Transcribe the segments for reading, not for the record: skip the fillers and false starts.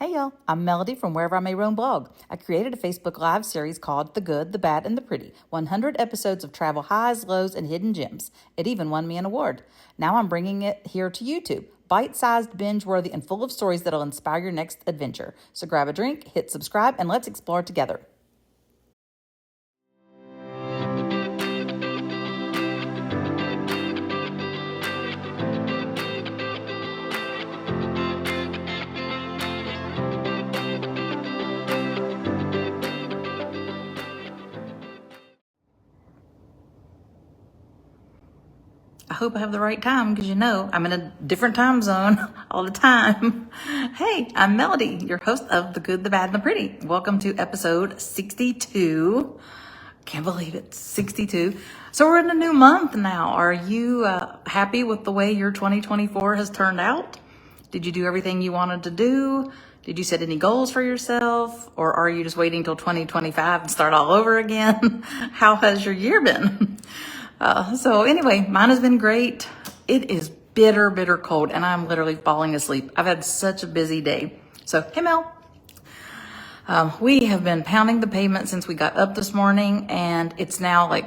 Hey y'all, I'm Melody from Wherever I May Roam blog. I created a Facebook Live series called The Good, the Bad, and the Pretty. 100 episodes of travel highs, lows, and hidden gems. It even won me an award. Now I'm bringing it here to YouTube. Bite-sized, binge-worthy, and full of stories that'll inspire your next adventure. So grab a drink, hit subscribe, and let's explore together. I hope I have the right time because I'm in a different time zone all the time. Hey, I'm Melody, your host of The Good, the Bad, and the Pretty. Welcome to episode 62. Can't believe it, 62. So we're in a new month now. Are you happy with the way your 2024 has turned out? Did you do everything you wanted to do? Did you set any goals for yourself? Or are you just waiting till 2025 and start all over again? How has your year been? So anyway, mine has been great. It is bitter, bitter cold, and I'm literally falling asleep. I've had such a busy day. So, hey Mel. We have been pounding the pavement since we got up this morning, and it's now like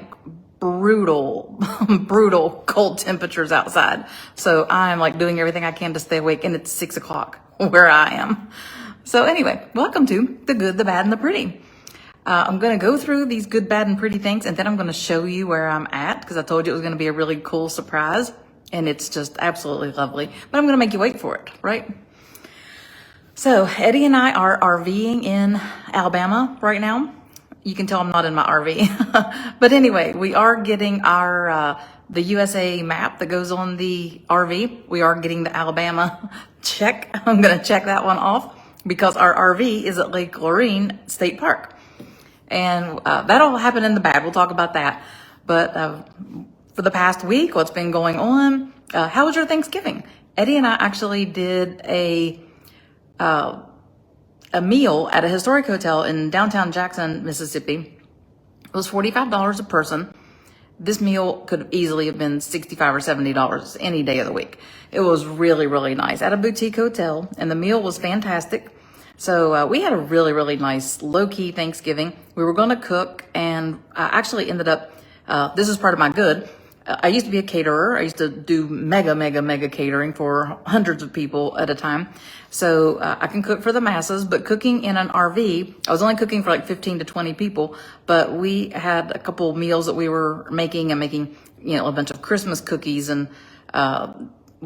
brutal, brutal cold temperatures outside. So I'm like doing everything I can to stay awake, and it's 6 o'clock where I am. So anyway, welcome to The Good, the Bad, and the Pretty. I'm going to go through these good, bad, and pretty things, and then I'm going to show you where I'm at, because I told you it was going to be a really cool surprise, and it's just absolutely lovely. But I'm going to make you wait for it, right? So Eddie and I are RVing in Alabama right now. You can tell I'm not in my RV. But anyway, we are getting our the USA map that goes on the RV. We are getting the Alabama check. I'm going to check that one off, because our RV is at Lake Lorraine State Park. And that'll happen in the bad. We'll talk about that. But for the past week, what's been going on? How was your Thanksgiving? Eddie and I actually did a meal at a historic hotel in downtown Jackson, Mississippi. It was $45 a person. This meal could easily have been $65 or $70 any day of the week. It was really, really nice at a boutique hotel, and the meal was fantastic. So we had a really, really nice low-key Thanksgiving. We were going to cook, and I actually ended up, this is part of my good. I used to be a caterer. I used to do mega catering for hundreds of people at a time. So I can cook for the masses, but cooking in an RV, I was only cooking for like 15 to 20 people, but we had a couple meals that we were making, a bunch of Christmas cookies and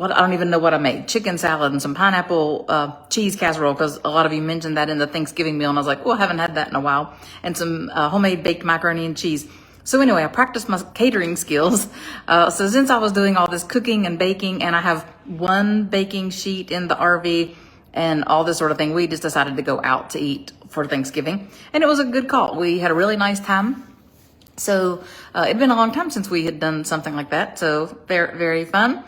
I don't even know what I made. Chicken salad and some pineapple cheese casserole, because a lot of you mentioned that in the Thanksgiving meal, and I was like, I haven't had that in a while. And some homemade baked macaroni and cheese. So anyway, I practiced my catering skills. So since I was doing all this cooking and baking, and I have one baking sheet in the RV and all this sort of thing, we just decided to go out to eat for Thanksgiving. And it was a good call. We had a really nice time. So it'd been a long time since we had done something like that. So very, very fun.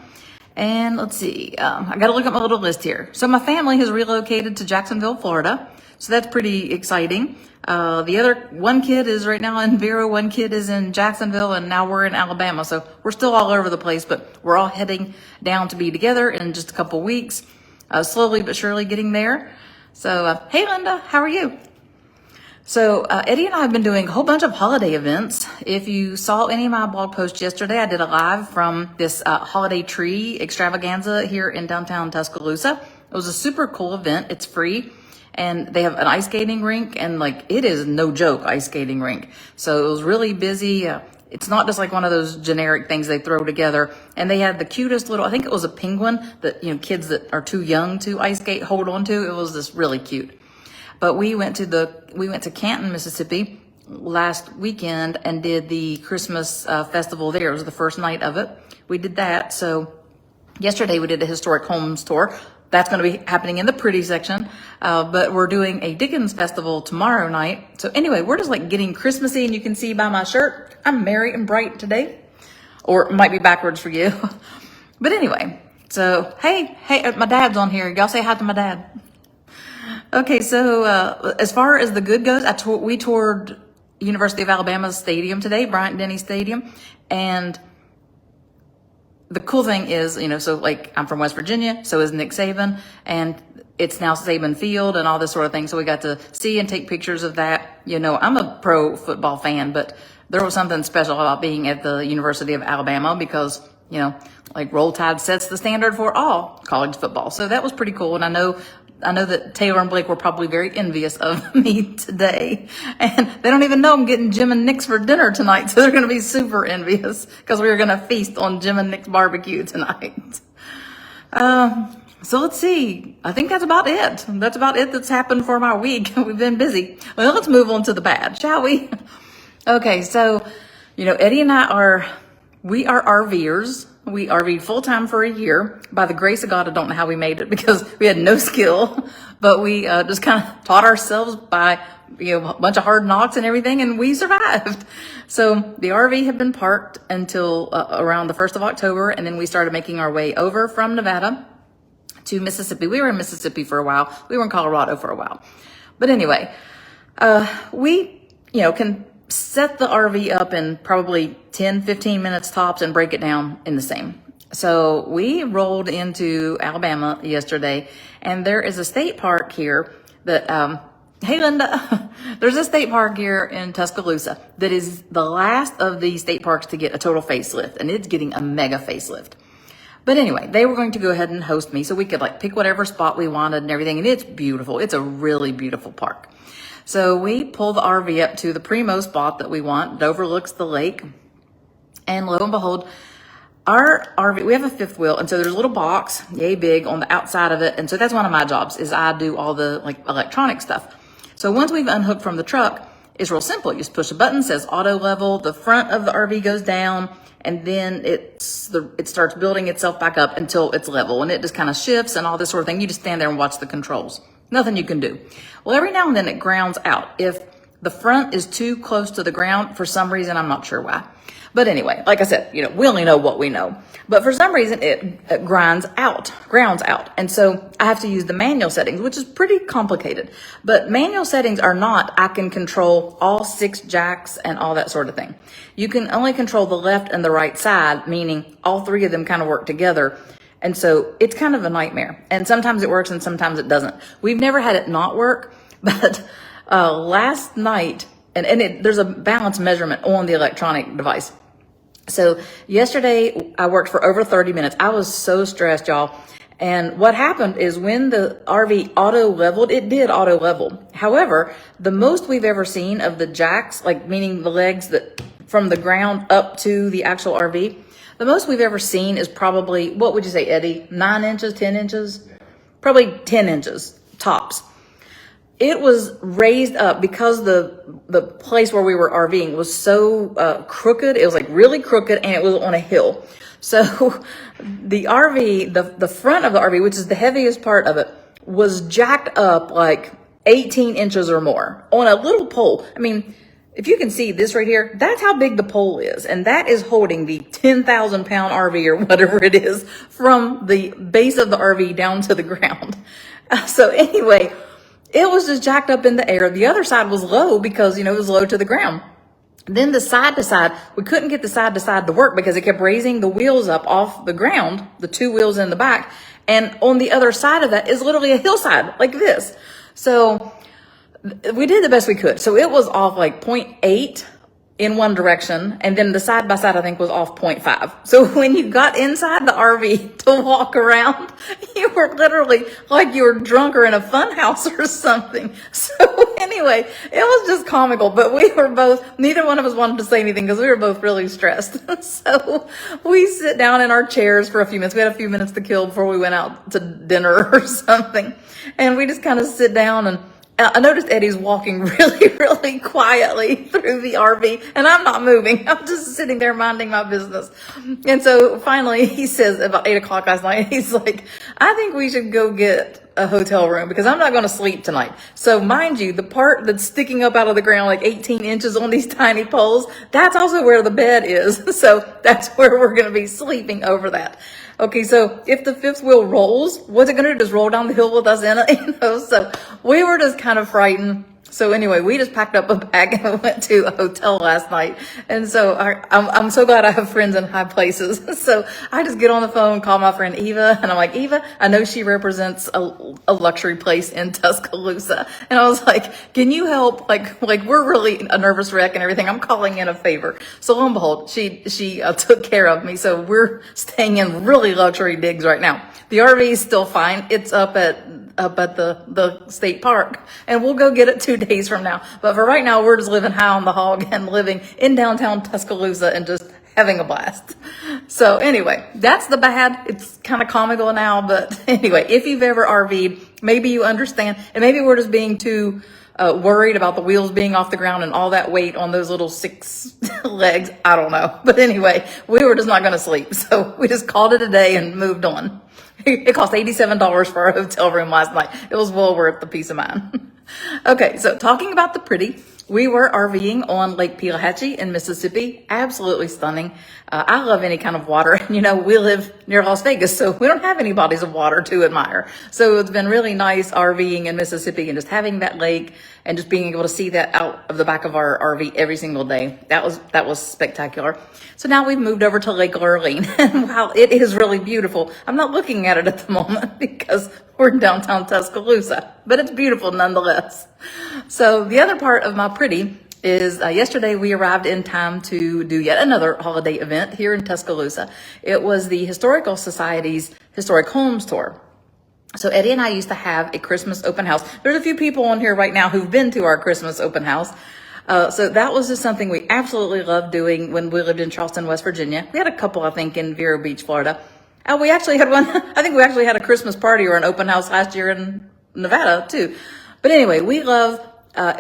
And let's see, I got to look at my little list here. So my family has relocated to Jacksonville, Florida. So that's pretty exciting. The other one kid is right now in Vero, one kid is in Jacksonville, and now we're in Alabama. So we're still all over the place, but we're all heading down to be together in just a couple weeks. Slowly but surely getting there. So, hey Linda, how are you? So Eddie and I have been doing a whole bunch of holiday events. If you saw any of my blog posts yesterday, I did a live from this holiday tree extravaganza here in downtown Tuscaloosa. It was a super cool event. It's free, and they have an ice skating rink, and it is no joke ice skating rink. So it was really busy. It's not just like one of those generic things they throw together. And they had the cutest little, I think it was a penguin that, kids that are too young to ice skate hold on to. It was just really cute. But we went to Canton, Mississippi last weekend and did the Christmas festival there. It was the first night of it. We did that. So yesterday we did a historic homes tour. That's going to be happening in the pretty section. But we're doing a Dickens festival tomorrow night. So anyway, we're just getting Christmassy, and you can see by my shirt, I'm merry and bright today. Or it might be backwards for you. But anyway, so hey, my dad's on here. Y'all say hi to my dad. Okay, so as far as the good goes, we toured University of Alabama's stadium today, Bryant-Denny Stadium, and the cool thing is, I'm from West Virginia, so is Nick Saban, and it's now Saban Field and all this sort of thing. So we got to see and take pictures of that. You know, I'm a pro football fan, but there was something special about being at the University of Alabama because, you know, like Roll Tide sets the standard for all college football. So that was pretty cool. And I know that Taylor and Blake were probably very envious of me today. And they don't even know I'm getting Jim and Nick's for dinner tonight. So they're going to be super envious because we were going to feast on Jim and Nick's barbecue tonight. So let's see. I think that's about it. That's about it that's happened for my week. We've been busy. Well, let's move on to the bad, shall we? Okay, so, you know, Eddie and we are RVers. We RV'd full time for a year. By the grace of God, I don't know how we made it because we had no skill, but we just kind of taught ourselves by, you know, a bunch of hard knocks and everything, and we survived. So the RV had been parked until around the 1st of October, and then we started making our way over from Nevada to Mississippi. We were in Mississippi for a while. We were in Colorado for a while. But anyway, we, you know, can set the RV up in probably 10, 15 minutes tops and break it down in the same. So we rolled into Alabama yesterday, and there is a state park here that, hey Linda, there's a state park here in Tuscaloosa that is the last of the state parks to get a total facelift, and it's getting a mega facelift. But anyway, they were going to go ahead and host me so we could like pick whatever spot we wanted and everything. And it's beautiful. It's a really beautiful park. So we pull the RV up to the primo spot that we want. It overlooks the lake. And lo and behold, our RV, we have a fifth wheel. And so there's a little box, yay big, on the outside of it. And so that's one of my jobs is I do all the like electronic stuff. So once we've unhooked from the truck, it's real simple. You just push a button, says auto level. The front of the RV goes down. And then it starts building itself back up until it's level, and it just kind of shifts and all this sort of thing. You just stand there and watch the controls. Nothing you can do. Well, every now and then it grounds out. If the front is too close to the ground, for some reason, I'm not sure why. But anyway, like I said, you know, we only know what we know. But for some reason, it grounds out. And so I have to use the manual settings, which is pretty complicated. But manual settings are not, I can control all 6 jacks and all that sort of thing. You can only control the left and the right side, meaning all 3 of them kind of work together. And so it's kind of a nightmare. And sometimes it works and sometimes it doesn't. We've never had it not work, but last night, there's a balance measurement on the electronic device. So yesterday I worked for over 30 minutes. I was so stressed, y'all. And what happened is when the RV auto leveled, it did auto level. However, the most we've ever seen of the jacks, like meaning the legs that from the ground up to the actual RV, the most we've ever seen is probably, what would you say, Eddie? 9 inches, 10 inches? Probably 10 inches tops. It was raised up because the place where we were RVing was so crooked. It was like really crooked, and it was on a hill. So the RV, the front of the RV, which is the heaviest part of it, was jacked up like 18 inches or more on a little pole. I mean, if you can see this right here, that's how big the pole is. And that is holding the 10,000 pound RV or whatever it is from the base of the RV down to the ground. So anyway, it was just jacked up in the air. The other side was low because, you know, it was low to the ground. Then the side to side, we couldn't get the side to side to work because it kept raising the wheels up off the ground, the 2 wheels in the back. And on the other side of that is literally a hillside like this. So we did the best we could. So it was off like 0.8 in one direction. And then the side by side, I think, was off 0.5. So when you got inside the RV to walk around, you were literally like you were drunk or in a fun house or something. So anyway, it was just comical, but we were both, neither one of us wanted to say anything because we were both really stressed. So we sit down in our chairs for a few minutes. We had a few minutes to kill before we went out to dinner or something. And we just kind of sit down, and I noticed Eddie's walking really, really quietly through the RV, and I'm not moving. I'm just sitting there minding my business. And so finally he says about 8 o'clock last night, he's like, I think we should go get a hotel room because I'm not going to sleep tonight. So mind you, the part that's sticking up out of the ground like 18 inches on these tiny poles, that's also where the bed is. So that's where we're going to be sleeping over that. Okay, so if the fifth wheel rolls, what's it going to do? Just roll down the hill with us in it? You know, so we were just kind of frightened. So anyway, we just packed up a bag and went to a hotel last night. And so I'm so glad I have friends in high places. So I just get on the phone, call my friend Eva, and I'm like, Eva, I know she represents a luxury place in Tuscaloosa. And I was like, can you help? Like we're really a nervous wreck and everything. I'm calling in a favor. So lo and behold, she took care of me. So we're staying in really luxury digs right now. The RV is still fine. It's up at the state park, and we'll go get it 2 days from now. But for right now, we're just living high on the hog and living in downtown Tuscaloosa and just having a blast. So anyway, that's the bad. It's kind of comical now, but anyway, if you've ever RV'd, maybe you understand, and maybe we're just being too worried about the wheels being off the ground and all that weight on those little 6 legs. I don't know. But anyway, we were just not going to sleep. So we just called it a day and moved on. It cost $87 for our hotel room last night. It was well worth the peace of mind. Okay, so talking about the pretty, we were RVing on Lake Pulaski in Mississippi. Absolutely stunning. I love any kind of water. And you know, we live near Las Vegas, so we don't have any bodies of water to admire. So it's been really nice RVing in Mississippi and just having that lake and just being able to see that out of the back of our RV every single day. That was spectacular. So now we've moved over to Lake Lurleen. And wow, it is really beautiful. I'm not looking at it at the moment because we're in downtown Tuscaloosa, but it's beautiful nonetheless. So the other part of my pretty is yesterday we arrived in time to do yet another holiday event here in Tuscaloosa. It was the Historical Society's Historic Homes Tour. So Eddie and I used to have a Christmas open house. There's a few people on here right now who've been to our Christmas open house. So that was just something we absolutely loved doing when we lived in Charleston, West Virginia. We had a couple, I think, in Vero Beach, Florida. We actually had one. I think we actually had a Christmas party or an open house last year in Nevada too. But anyway, we love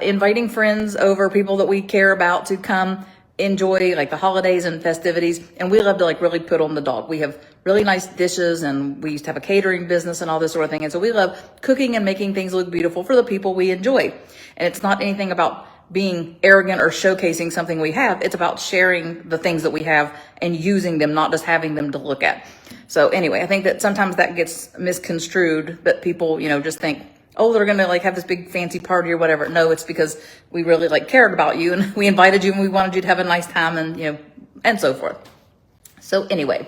inviting friends over, people that we care about, to come enjoy like the holidays and festivities. And we love to like really put on the dog. We have really nice dishes, and we used to have a catering business and all this sort of thing. And so we love cooking and making things look beautiful for the people we enjoy. And it's not anything about being arrogant or showcasing something we have. It's about sharing the things that we have and using them, not just having them to look at. So anyway, I think that sometimes that gets misconstrued, that people, you know, just think, oh, they're going to like have this big fancy party or whatever. No, it's because we really like cared about you and we invited you and we wanted you to have a nice time, and, you know, and so forth. So anyway,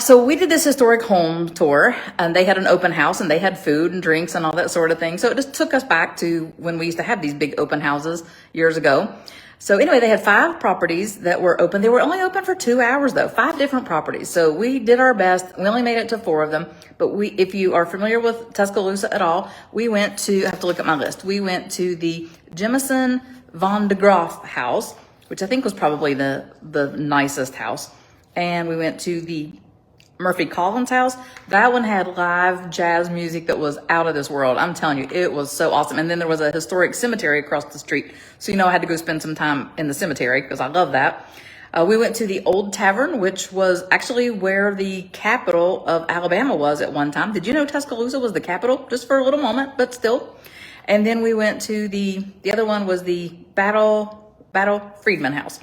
so we did this historic home tour, and they had an open house and they had food and drinks and all that sort of thing. So it just took us back to when we used to have these big open houses years ago. So anyway, they had 5 properties that were open. They were only open for 2 hours though, 5 different properties. So we did our best. We only made it to 4 of them. But if you are familiar with Tuscaloosa at all, we went to, I have to look at my list. We went to the Jemison Van de Graaff house, which I think was probably the nicest house. And we went to the Murphy Collins house. That one had live jazz music that was out of this world. I'm telling you, it was so awesome. And then there was a historic cemetery across the street. So, you know, I had to go spend some time in the cemetery because I love that. We went to the Old Tavern, which was actually where the capital of Alabama was at one time. Did you know Tuscaloosa was the capital? Just for a little moment, but still. And then we went to the other one was the Battle Friedman house.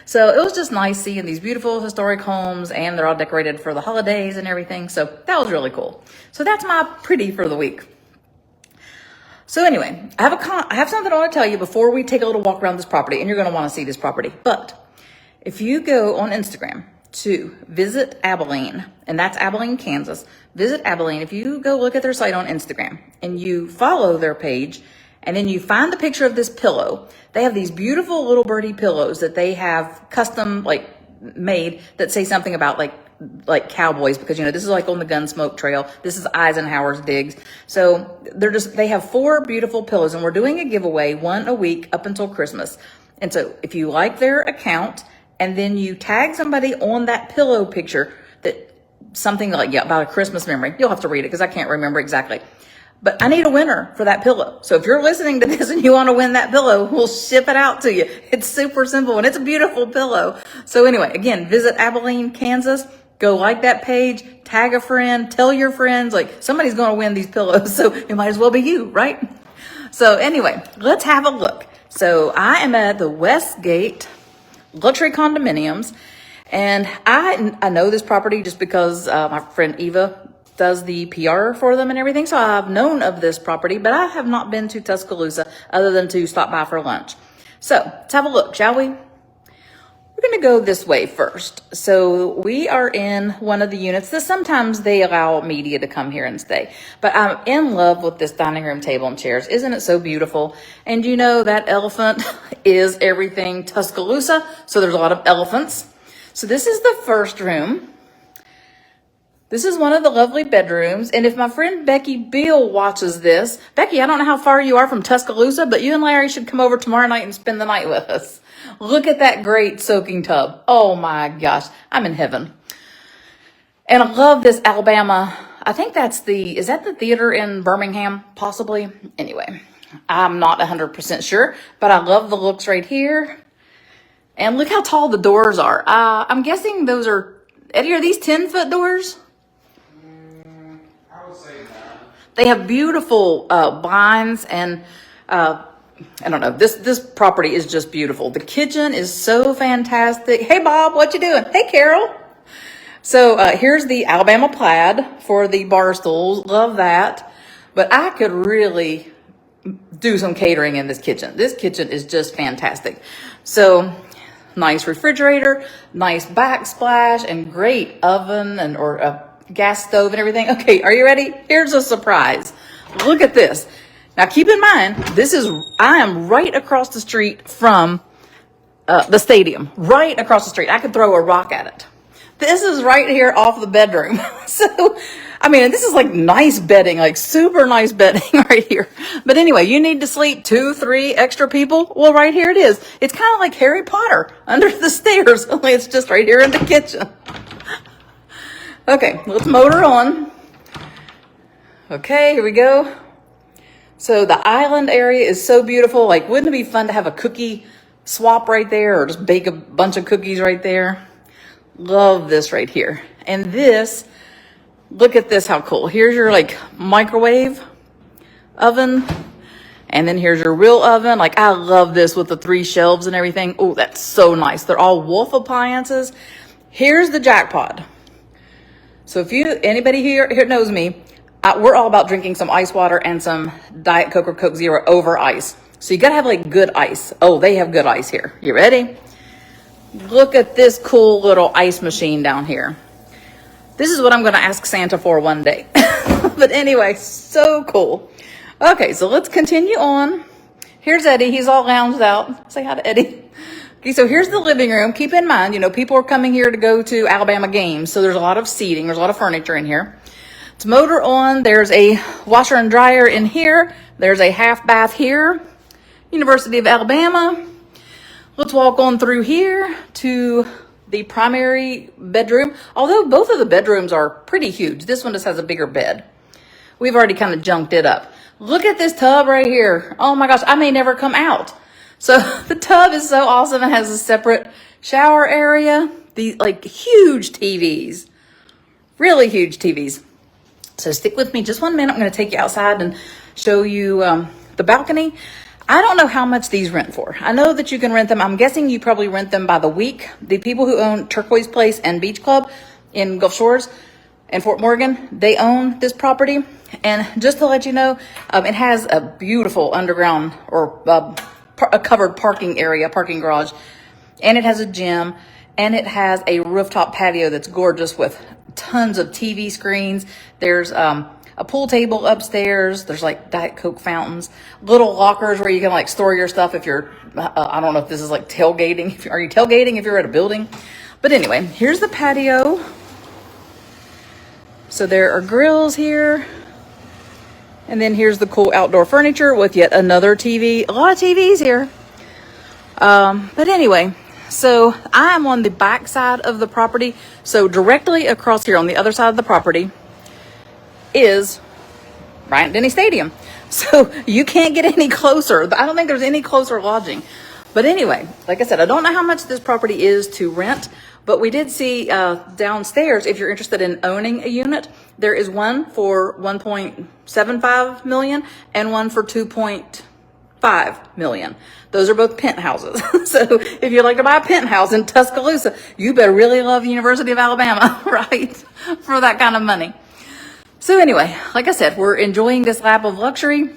So it was just nice seeing these beautiful historic homes, and they're all decorated for the holidays and everything. So that was really cool. So that's my pretty for the week. So anyway, I have something I want to tell you before we take a little walk around this property, and you're going to want to see this property. But if you go on Instagram to Visit Abilene, and that's Abilene, Kansas, Visit Abilene. If you go look at their site on Instagram and you follow their page, and then you find the picture of this pillow, they have these beautiful little birdie pillows that they have custom like made that say something about like cowboys, because, you know, this is like on the Gunsmoke Trail. This is Eisenhower's digs. So they have 4 beautiful pillows, and we're doing a giveaway, 1 a week up until Christmas. And so if you like their account and then you tag somebody on that pillow picture, that something like, yeah, about a Christmas memory, you'll have to read it because I can't remember exactly. But I need a winner for that pillow. So if you're listening to this and you want to win that pillow, we'll ship it out to you. It's super simple, and it's a beautiful pillow. So anyway, again, Visit Abilene, Kansas. Go like that page, tag a friend, tell your friends, like somebody's going to win these pillows. So it might as well be you, right? So anyway, let's have a look. So I am at the Westgate Luxury Condominiums, and I know this property just because my friend Eva does the PR for them and everything. So I've known of this property, but I have not been to Tuscaloosa other than to stop by for lunch. So let's have a look, shall we? We're going to go this way first. So we are in one of the units that sometimes they allow media to come here and stay. But I'm in love with this dining room table and chairs. Isn't it so beautiful? And you know that elephant is everything Tuscaloosa. So there's a lot of elephants. So this is the first room. This is one of the lovely bedrooms. And if my friend Becky Beal watches this, Becky, I don't know how far you are from Tuscaloosa, but you and Larry should come over tomorrow night and spend the night with us. Look at that great soaking tub. Oh my gosh, I'm in heaven. And I love this Alabama. I think is that the theater in Birmingham? Possibly. Anyway, I'm not 100% sure, but I love the looks right here. And look how tall the doors are. I'm guessing those are, Eddie, are these 10-foot doors? I would say that. They have beautiful blinds and I don't know. This property is just beautiful. The kitchen is so fantastic. Hey, Bob, what you doing? Hey, Carol. So here's the Alabama plaid for the bar stools. Love that. But I could really do some catering in this kitchen. This kitchen is just fantastic. So nice refrigerator, nice backsplash, and great oven or a gas stove and everything. Okay, are you ready? Here's a surprise. Look at this. Now, keep in mind, I am right across the street from the stadium, right across the street. I could throw a rock at it. This is right here off the bedroom. So, I mean, this is like nice bedding, like super nice bedding right here. But anyway, you need to sleep 2, 3 extra people. Well, right here it is. It's kind of like Harry Potter under the stairs, only it's just right here in the kitchen. Okay, let's motor on. Okay, here we go. So the island area is so beautiful. Like, wouldn't it be fun to have a cookie swap right there or just bake a bunch of cookies right there? Love this right here. And this, look at this, how cool. Here's your like microwave oven. And then here's your real oven. Like, I love this with the 3 shelves and everything. Oh, that's so nice. They're all Wolf appliances. Here's the jackpot. So if anybody here knows me, we're all about drinking some ice water and some Diet Coke or Coke Zero over ice. So you gotta have like good ice. Oh, they have good ice here. You ready? Look at this cool little ice machine down here. This is what I'm gonna ask Santa for one day. But anyway, so cool. Okay, so let's continue on. Here's Eddie. He's all lounged out. Say hi to Eddie. Okay, so here's the living room. Keep in mind, people are coming here to go to Alabama games. So there's a lot of seating. There's a lot of furniture in here. It's motor on. There's a washer and dryer in here. There's a half bath here. University of Alabama. Let's walk on through here to the primary bedroom. Although both of the bedrooms are pretty huge. This one just has a bigger bed. We've already kind of junked it up. Look at this tub right here. Oh my gosh, I may never come out. So the tub is so awesome. It has a separate shower area. These like huge TVs. Really huge TVs. So stick with me just 1 minute. I'm going to take you outside and show you the balcony. I don't know how much these rent for. I know that you can rent them. I'm guessing you probably rent them by the week. The people who own Turquoise Place and Beach Club in Gulf Shores and Fort Morgan, they own this property. And just to let you know, it has a beautiful underground or a covered parking area, parking garage. And it has a gym. And it has a rooftop patio that's gorgeous with tons of TV screens. There's a pool table upstairs. There's like Diet Coke fountains, little lockers where you can like store your stuff if you're, I don't know if this is like tailgating. Are you tailgating if you're at a building? But anyway, here's the patio. So there are grills here. And then here's the cool outdoor furniture with yet another TV. A lot of TVs here. But anyway, so I am on the back side of the property. So directly across here on the other side of the property is Bryant-Denny Stadium. So you can't get any closer. I don't think there's any closer lodging. But anyway, like I said, I don't know how much this property is to rent, but we did see downstairs, if you're interested in owning a unit, there is one for 1.75 million and one for 2.5 million. Those are both penthouses. So if you'd like to buy a penthouse in Tuscaloosa, you better really love the University of Alabama, right? For that kind of money. So anyway, like I said, we're enjoying this lap of luxury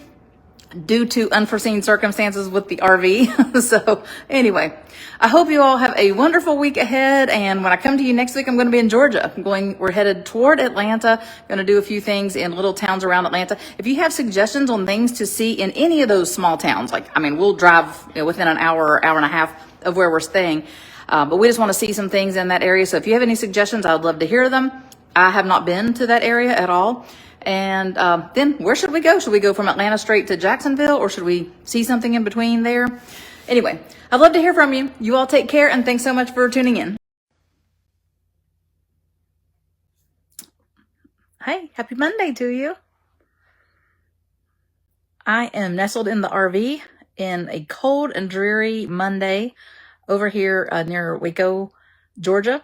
due to unforeseen circumstances with the RV. So anyway, I hope you all have a wonderful week ahead. And when I come to you next week, I'm going to be in Georgia. We're headed toward Atlanta. Going to do a few things in little towns around Atlanta. If you have suggestions on things to see in any of those small towns, we'll drive within an hour or hour and a half of where we're staying. But we just want to see some things in that area. So if you have any suggestions, I would love to hear them. I have not been to that area at all. And then where should we go? Should we go from Atlanta straight to Jacksonville, or should we see something in between there? Anyway, I'd love to hear from you. You all take care, and thanks so much for tuning in. Hey, happy Monday to you. I am nestled in the RV in a cold and dreary Monday over here near Waco, Georgia.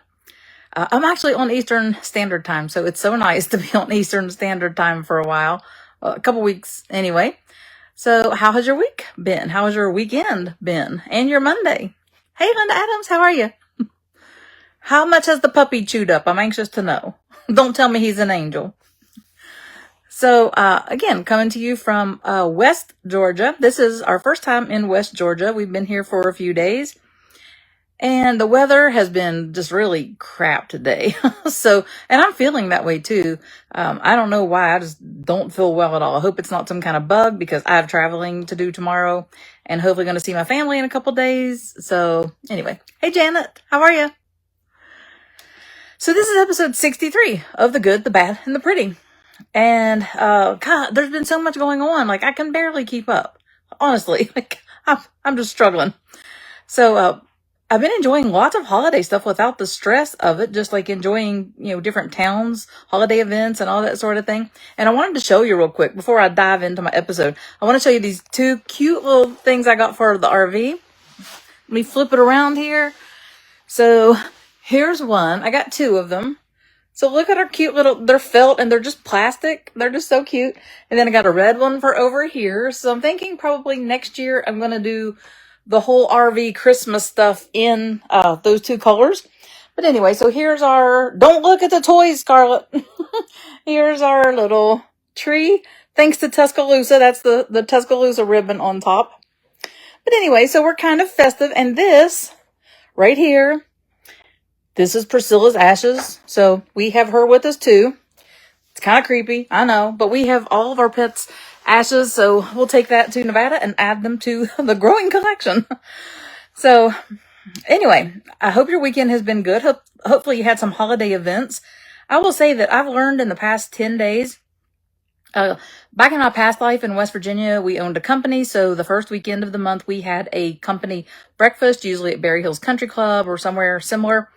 I'm actually on Eastern Standard Time, so it's so nice to be on Eastern Standard Time for a while, a couple weeks anyway. So how has your week been? How has your weekend been? And your Monday? Hey, Linda Adams, how are you? How much has the puppy chewed up? I'm anxious to know. Don't tell me he's an angel. So, again, coming to you from West Georgia. This is our first time in West Georgia. We've been here for a few days. And the weather has been just really crap today. And I'm feeling that way too. I don't know why. I just don't feel well at all. I hope it's not some kind of bug, because I have traveling to do tomorrow and hopefully going to see my family in a couple days. So anyway, hey Janet, how are you? So this is episode 63 of The Good, the Bad, and the Pretty. And, God, there's been so much going on. I can barely keep up. Honestly, I'm just struggling. So, I've been enjoying lots of holiday stuff without the stress of it, just enjoying, different towns, holiday events, and all that sort of thing. And I wanted to show you real quick before I dive into my episode. I want to show you these two cute little things I got for the RV. Let me flip it around here. So here's one. I got two of them. So look at our cute they're felt and they're just plastic. They're just so cute. And then I got a red one for over here. So I'm thinking probably next year I'm going to do the whole RV Christmas stuff in those two colors. But anyway, so here's don't look at the toys, Scarlett. Here's our little tree. Thanks to Tuscaloosa. That's the Tuscaloosa ribbon on top. But anyway, so we're kind of festive. And this right here, this is Priscilla's ashes. So we have her with us too. It's kind of creepy, I know, but we have all of our pets' ashes, so we'll take that to Nevada and add them to the growing collection. So anyway, I hope your weekend has been good. Hopefully you had some holiday events. I will say that I've learned in the past 10 days, back in my past life in West Virginia, we owned a company. So the first weekend of the month, we had a company breakfast, usually at Berry Hills Country Club or somewhere similar.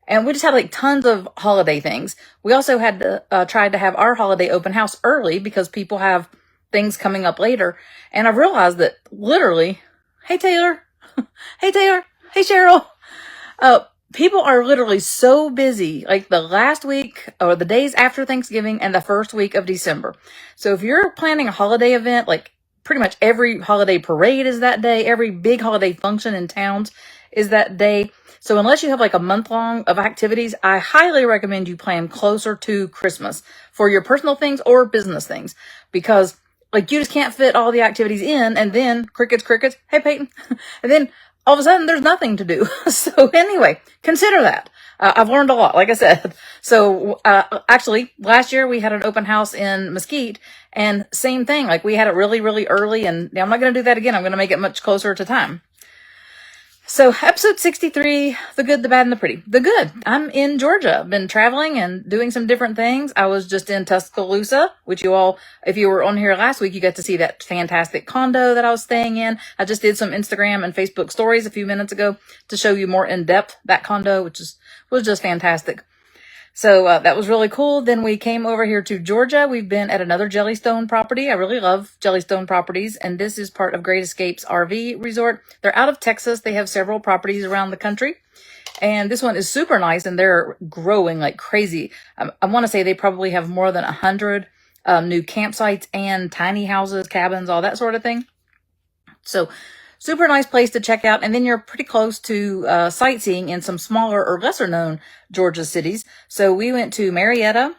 And we just had tons of holiday things. We also had to tried to have our holiday open house early because people have things coming up later. And I've realized that literally, hey Taylor, hey Taylor, hey Cheryl, people are literally so busy, the last week or the days after Thanksgiving and the first week of December. So if you're planning a holiday event, pretty much every holiday parade is that day, every big holiday function in towns is that day. So unless you have a month long of activities, I highly recommend you plan closer to Christmas for your personal things or business things, because you just can't fit all the activities in, and then crickets, hey Peyton, and then all of a sudden there's nothing to do. So anyway, consider that. I've learned a lot, like I said. So actually last year we had an open house in Mesquite, and same thing, we had it really, really early, and I'm not going to do that again. I'm going to make it much closer to time. So episode 63, The Good, the Bad, and the Pretty. The good. I'm in Georgia. I've been traveling and doing some different things. I was just in Tuscaloosa, which you all, if you were on here last week, you got to see that fantastic condo that I was staying in. I just did some Instagram and Facebook stories a few minutes ago to show you more in depth that condo, which was just fantastic. So that was really cool. Then we came over here to Georgia. We've been at another Jellystone property. I really love Jellystone properties. And this is part of Great Escapes RV Resort. They're out of Texas. They have several properties around the country. And this one is super nice, and they're growing like crazy. I want to say they probably have more than 100 new campsites and tiny houses, cabins, all that sort of thing. So super nice place to check out. And then you're pretty close to sightseeing in some smaller or lesser known Georgia cities. So we went to Marietta,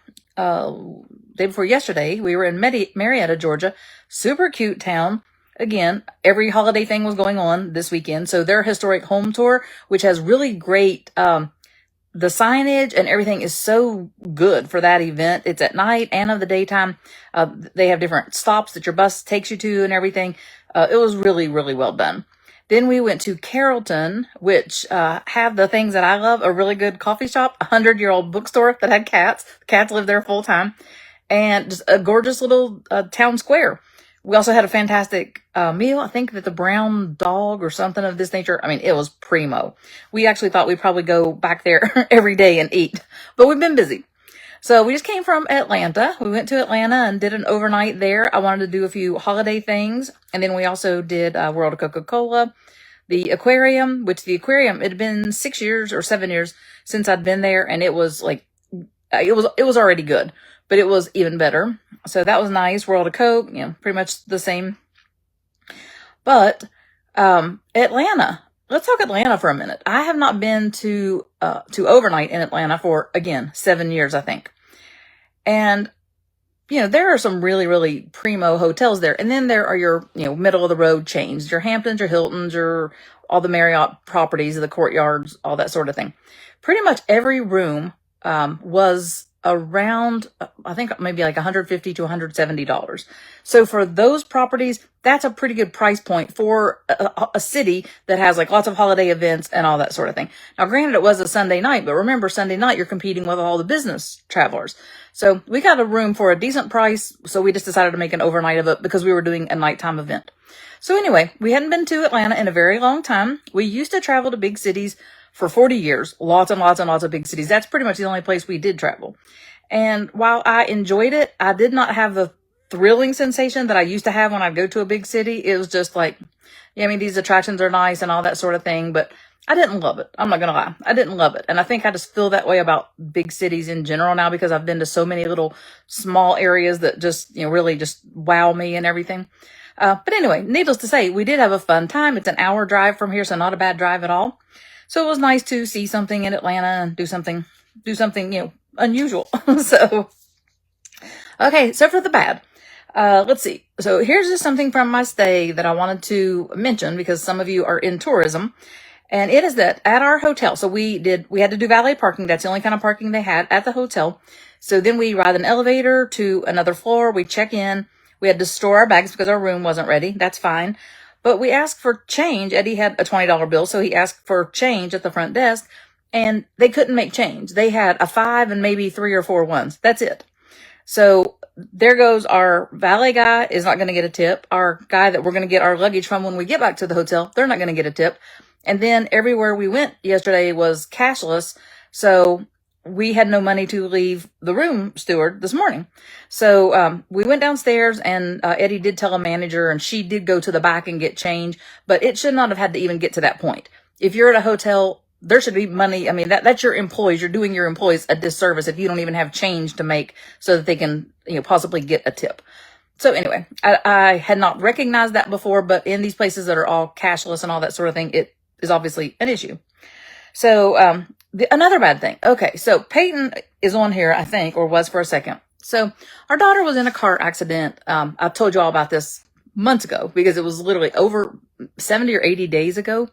day before yesterday, we were in Marietta, Georgia. Super cute town. Again, every holiday thing was going on this weekend. So their historic home tour, which has really great, the signage and everything is so good for that event. It's at night and of the daytime. They have different stops that your bus takes you to and everything. It was really, really well done. Then we went to Carrollton, which have the things that I love, a really good coffee shop, 100-year-old bookstore that had cats. The cats lived there full time, and just a gorgeous little town square. We also had a fantastic meal. I think that the brown dog or something of this nature. I mean, it was primo. We actually thought we'd probably go back there every day and eat, but we've been busy. So we just came from Atlanta. We went to Atlanta and did an overnight there. I wanted to do a few holiday things. And then we also did World of Coca-Cola, the Aquarium, which the Aquarium, it had been 6 years or 7 years since I'd been there. And it was like, it was already good, but it was even better. So that was nice. World of Coke, pretty much the same. But Atlanta, let's talk Atlanta for a minute. I have not been to overnight in Atlanta for, again, 7 years, I think. And, there are some really, really primo hotels there. And then there are your, middle of the road chains, your Hamptons, your Hiltons, your, all the Marriott properties, the Courtyards, all that sort of thing. Pretty much every room, was around, I think maybe like $150 to $170. So for those properties, that's a pretty good price point for a city that has like lots of holiday events and all that sort of thing. Now, granted, it was a Sunday night, but remember, Sunday night, you're competing with all the business travelers. So we got a room for a decent price. So we just decided to make an overnight of it because we were doing a nighttime event. So anyway, we hadn't been to Atlanta in a very long time. We used to travel to big cities for 40 years, lots and lots and lots of big cities. That's pretty much the only place we did travel. And while I enjoyed it, I did not have the thrilling sensation that I used to have when I'd go to a big city. It was just like, these attractions are nice and all that sort of thing, but I didn't love it. I'm not going to lie. I didn't love it. And I think I just feel that way about big cities in general now because I've been to so many little small areas that just, really just wow me and everything. But anyway, needless to say, we did have a fun time. It's an hour drive from here, so not a bad drive at all. So it was nice to see something in Atlanta and do something, unusual. So, okay. So for the bad, let's see. So here's just something from my stay that I wanted to mention because some of you are in tourism, and it is that at our hotel. So we had to do valet parking. That's the only kind of parking they had at the hotel. So then we ride an elevator to another floor. We check in. We had to store our bags because our room wasn't ready. That's fine. But we asked for change. Eddie had a $20 bill, so he asked for change at the front desk, and they couldn't make change. They had a 5 and maybe 3 or 4 ones. That's it. So there goes our valet guy is not going to get a tip. Our guy that we're going to get our luggage from when we get back to the hotel, they're not going to get a tip. And then everywhere we went yesterday was cashless, so we had no money to leave the room steward this morning. So we went downstairs, and Eddie did tell a manager, and she did go to the back and get change, but it should not have had to even get to that point. If you're at a hotel, there should be money. I mean, that's your employees. You're doing your employees a disservice if you don't even have change to make so that they can, possibly get a tip. So anyway, I had not recognized that before, but in these places that are all cashless and all that sort of thing, it is obviously an issue. So, another bad thing. Okay. So Peyton is on here, I think, or was for a second. So our daughter was in a car accident. I've told you all about this months ago because it was literally over 70 or 80 days ago.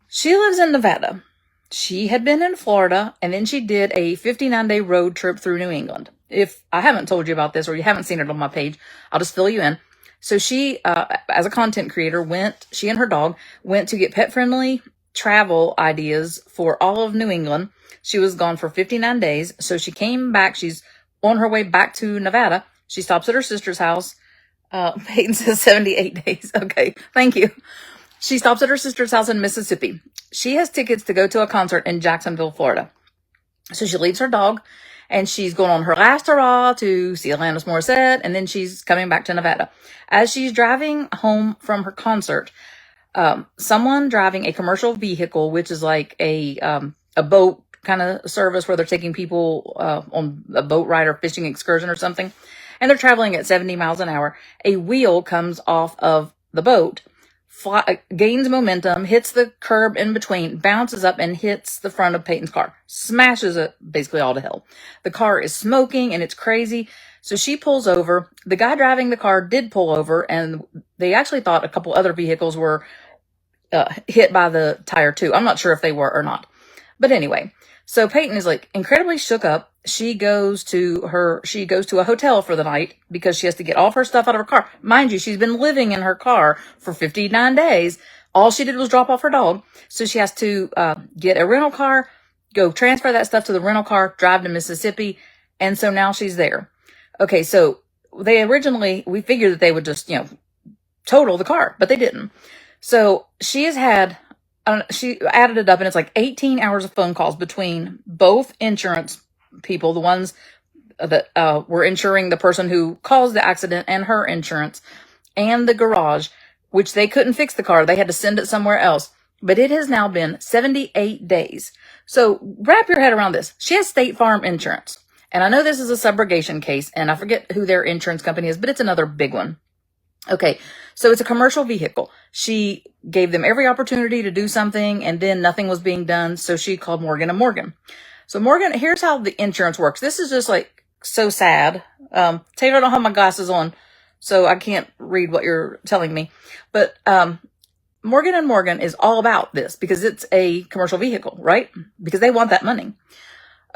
She lives in Nevada. She had been in Florida, and then she did a 59-day road trip through New England. If I haven't told you about this or you haven't seen it on my page, I'll just fill you in. So she, as a content creator, she and her dog went to get pet-friendly travel ideas for all of New England. She was gone for 59 days. So she came back. She's on her way back to Nevada. She stops at her sister's house. Peyton says 78 days. Okay. Thank you. She stops at her sister's house in Mississippi. She has tickets to go to a concert in Jacksonville, Florida. So she leaves her dog and she's going on her last hurrah to see Alanis Morissette, and then she's coming back to Nevada. As she's driving home from her concert, someone driving a commercial vehicle, which is like a boat kind of service where they're taking people on a boat ride or fishing excursion or something, and they're traveling at 70 miles an hour. A wheel comes off of the boat, gains momentum, hits the curb in between, bounces up and hits the front of Peyton's car, smashes it basically all to hell. The car is smoking and it's crazy. So she pulls over. The guy driving the car did pull over, and they actually thought a couple other vehicles were hit by the tire too. I'm not sure if they were or not. But anyway, so Peyton is like incredibly shook up. She goes to a hotel for the night because she has to get all of her stuff out of her car. Mind you, she's been living in her car for 59 days. All she did was drop off her dog. So she has to get a rental car, go transfer that stuff to the rental car, drive to Mississippi. And so now she's there. Okay, so we figured that they would just, total the car, but they didn't. So she added it up, and it's like 18 hours of phone calls between both insurance people, the ones that were insuring the person who caused the accident and her insurance, and the garage, which they couldn't fix the car. They had to send it somewhere else. But it has now been 78 days. So wrap your head around this. She has State Farm insurance. And I know this is a subrogation case, and I forget who their insurance company is, but it's another big one. Okay, so it's a commercial vehicle. She gave them every opportunity to do something, and then nothing was being done, so she called Morgan & Morgan. So Morgan, here's how the insurance works. This is just like so sad. Taylor, I don't have my glasses on, so I can't read what you're telling me. But Morgan & Morgan is all about this because it's a commercial vehicle, right? Because they want that money.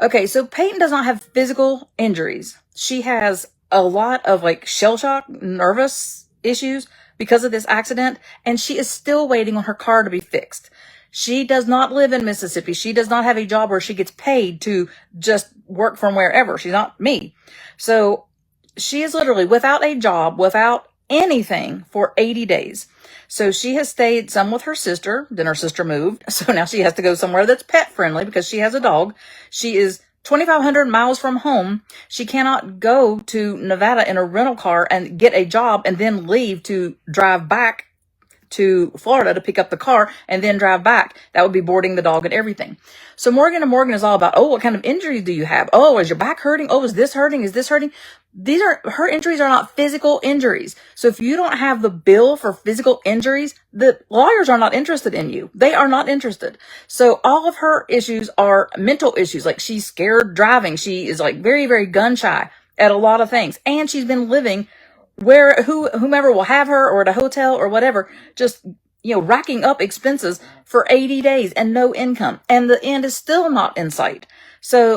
Okay, so Peyton does not have physical injuries. She has a lot of like shell shock, nervous issues because of this accident, and she is still waiting on her car to be fixed. She does not live in Mississippi. She does not have a job where she gets paid to just work from wherever. She's not me. So she is literally without a job, without anything for 80 days. So she has stayed some with her sister. Then her sister moved. So now she has to go somewhere that's pet friendly because she has a dog. She is 2,500 miles from home. She cannot go to Nevada in a rental car and get a job and then leave to drive back to Florida to pick up the car and then drive back. That would be boarding the dog and everything. So Morgan & Morgan is all about, oh, what kind of injuries do you have? Oh, is your back hurting? Oh, is this hurting? Is this hurting? Her injuries are not physical injuries. So if you don't have the bill for physical injuries, the lawyers are not interested in you. They are not interested. So all of her issues are mental issues. Like she's scared driving. She is like very, very gun shy at a lot of things. And she's been living where whomever will have her or at a hotel or whatever, just, racking up expenses for 80 days and no income. And the end is still not in sight. So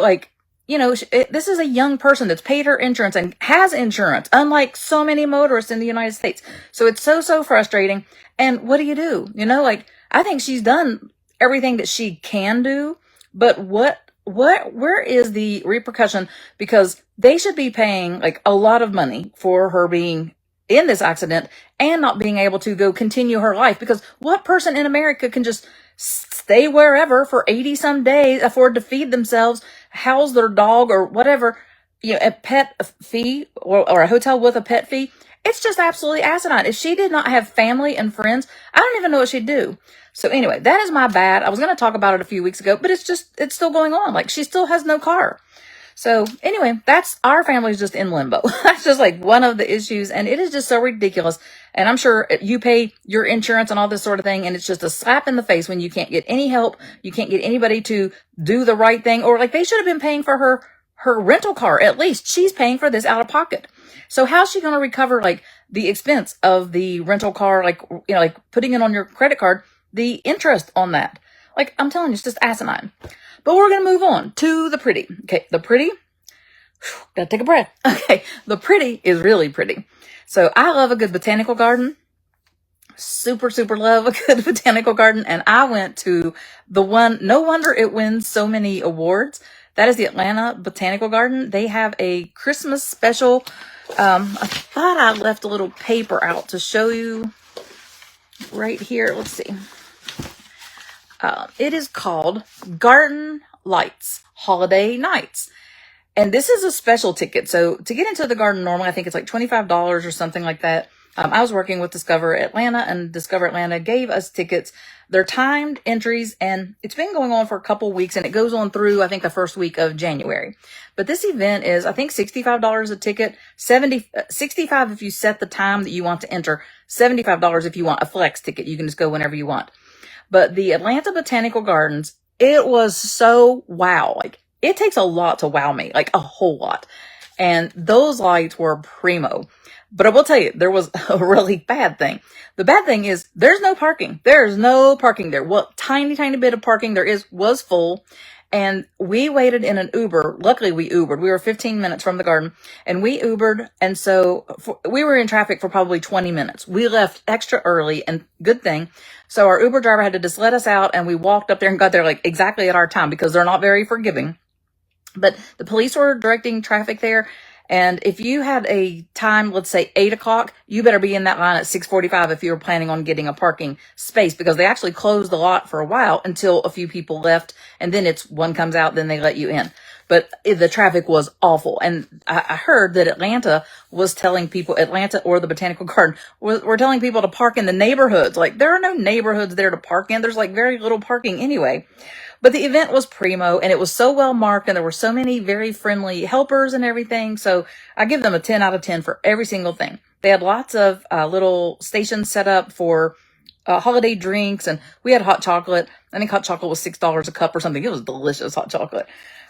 this is a young person that's paid her insurance and has insurance, unlike so many motorists in the United States. So it's so frustrating. And what do you do? I think she's done everything that she can do, but where is the repercussion? Because they should be paying like a lot of money for her being in this accident and not being able to go continue her life. Because what person in America can just stay wherever for 80 some days, afford to feed themselves, house their dog or whatever, a pet fee or a hotel with a pet fee? It's just absolutely asinine. If she did not have family and friends, I don't even know what she'd do. So anyway, that is my bad. I was going to talk about it a few weeks ago, but it's still going on. Like she still has no car. So anyway, our family's just in limbo. That's just like one of the issues. And it is just so ridiculous. And I'm sure you pay your insurance and all this sort of thing. And it's just a slap in the face when you can't get any help. You can't get anybody to do the right thing, or like they should have been paying for her rental car. At least she's paying for this out of pocket. So how's she going to recover like the expense of the rental car? Like putting it on your credit card, the interest on that. Like I'm telling you, it's just asinine. But we're going to move on to the pretty. Okay, the pretty, gotta take a breath. Okay, the pretty is really pretty. So I love a good botanical garden. Super love a good botanical garden. And I went to the one, no wonder it wins so many awards. That is the Atlanta Botanical Garden. They have a Christmas special. I thought I left a little paper out to show you right here. Let's see. It is called Garden Lights Holiday Nights. And this is a special ticket. So to get into the garden normally, I think it's like $25 or something like that. I was working with Discover Atlanta, and Discover Atlanta gave us tickets They're timed entries, and it's been going on for a couple weeks, and it goes on through, I think, the first week of January. But this event is, I think, $65 a ticket, 65 if you set the time that you want to enter, $75 if you want a flex ticket. You can just go whenever you want. But the Atlanta Botanical Gardens, it was so wow. Like, it takes a lot to wow me, like a whole lot. And those lights were primo. But I will tell you, there was a really bad thing. The bad thing is there's no parking. There's no parking there. Well, tiny bit of parking there was full. And we waited in an Uber. Luckily, we Ubered. We were 15 minutes from the garden, and we Ubered. And so we were in traffic for probably 20 minutes. We left extra early, and good thing. So our Uber driver had to just let us out, and we walked up there and got there like exactly at our time, because they're not very forgiving. But the police were directing traffic there. And if you had a time, let's say 8 o'clock, you better be in that line at 6:45 if you were planning on getting a parking space, because they actually closed the lot for a while until a few people left. And then it's one comes out, then they let you in. But the traffic was awful. And I heard that Atlanta was telling people, Atlanta or the Botanical Garden, were telling people to park in the neighborhoods. Like, there are no neighborhoods there to park in. There's like very little parking anyway. But the event was primo, and it was so well marked, and there were so many very friendly helpers and everything. So I give them a 10 out of 10 for every single thing. They had lots of little stations set up for holiday drinks, and we had hot chocolate. I think hot chocolate was $6 a cup or something. It was delicious hot chocolate.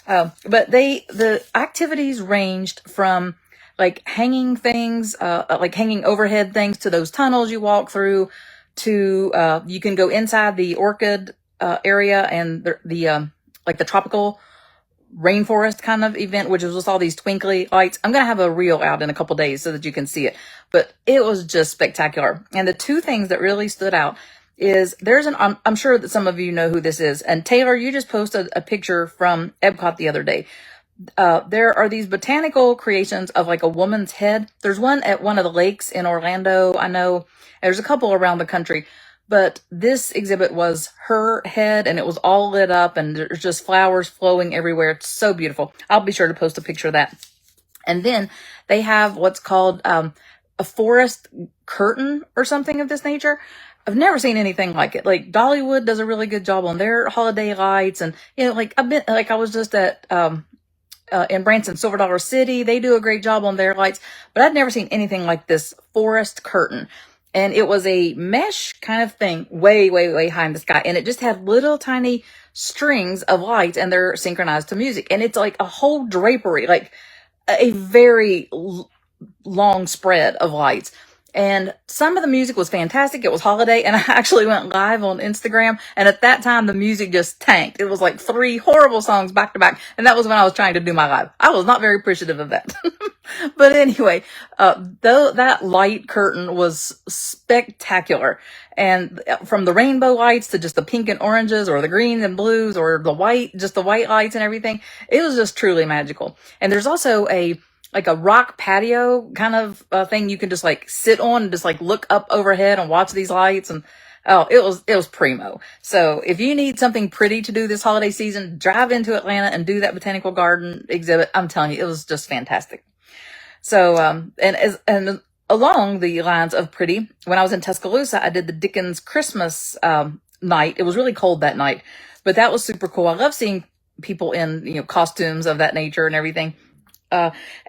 But the activities ranged from like hanging things, like hanging overhead things, to those tunnels you walk through, to you can go inside the orchid area, and the like the tropical rainforest kind of event, which was just all these twinkly lights. I'm going to have a reel out in a couple days so that you can see it, but it was just spectacular. And the two things that really stood out is I'm sure that some of you know who this is. And Taylor, you just posted a picture from Epcot the other day. There are these botanical creations of like a woman's head. There's one at one of the lakes in Orlando. I know there's a couple around the country. But this exhibit was her head, and it was all lit up, and there's just flowers flowing everywhere. It's so beautiful. I'll be sure to post a picture of that. And then they have what's called a forest curtain or something of this nature. I've never seen anything like it. Like, Dollywood does a really good job on their holiday lights, and I was just at in Branson, Silver Dollar City. They do a great job on their lights, but I'd never seen anything like this forest curtain. And it was a mesh kind of thing, way high in the sky. And it just had little tiny strings of lights, and they're synchronized to music. And it's like a whole drapery, like a very long spread of lights. And some of the music was fantastic. It was holiday, and I actually went live on Instagram. And at that time, the music just tanked. It was like 3 horrible songs back to back. And that was when I was trying to do my live. I was not very appreciative of that. But anyway, though that light curtain was spectacular. And from the rainbow lights to just the pink and oranges, or the greens and blues, or the white lights and everything, it was just truly magical. And there's also a rock patio kind of thing you can just like sit on and just like look up overhead and watch these lights. And it was primo. So if you need something pretty to do this holiday season, drive into Atlanta and do that Botanical Garden exhibit. I'm telling you, it was just fantastic. So and along the lines of pretty, when I was in Tuscaloosa, I did the Dickens Christmas night. It was really cold that night, but that was super cool. I love seeing people in costumes of that nature and everything.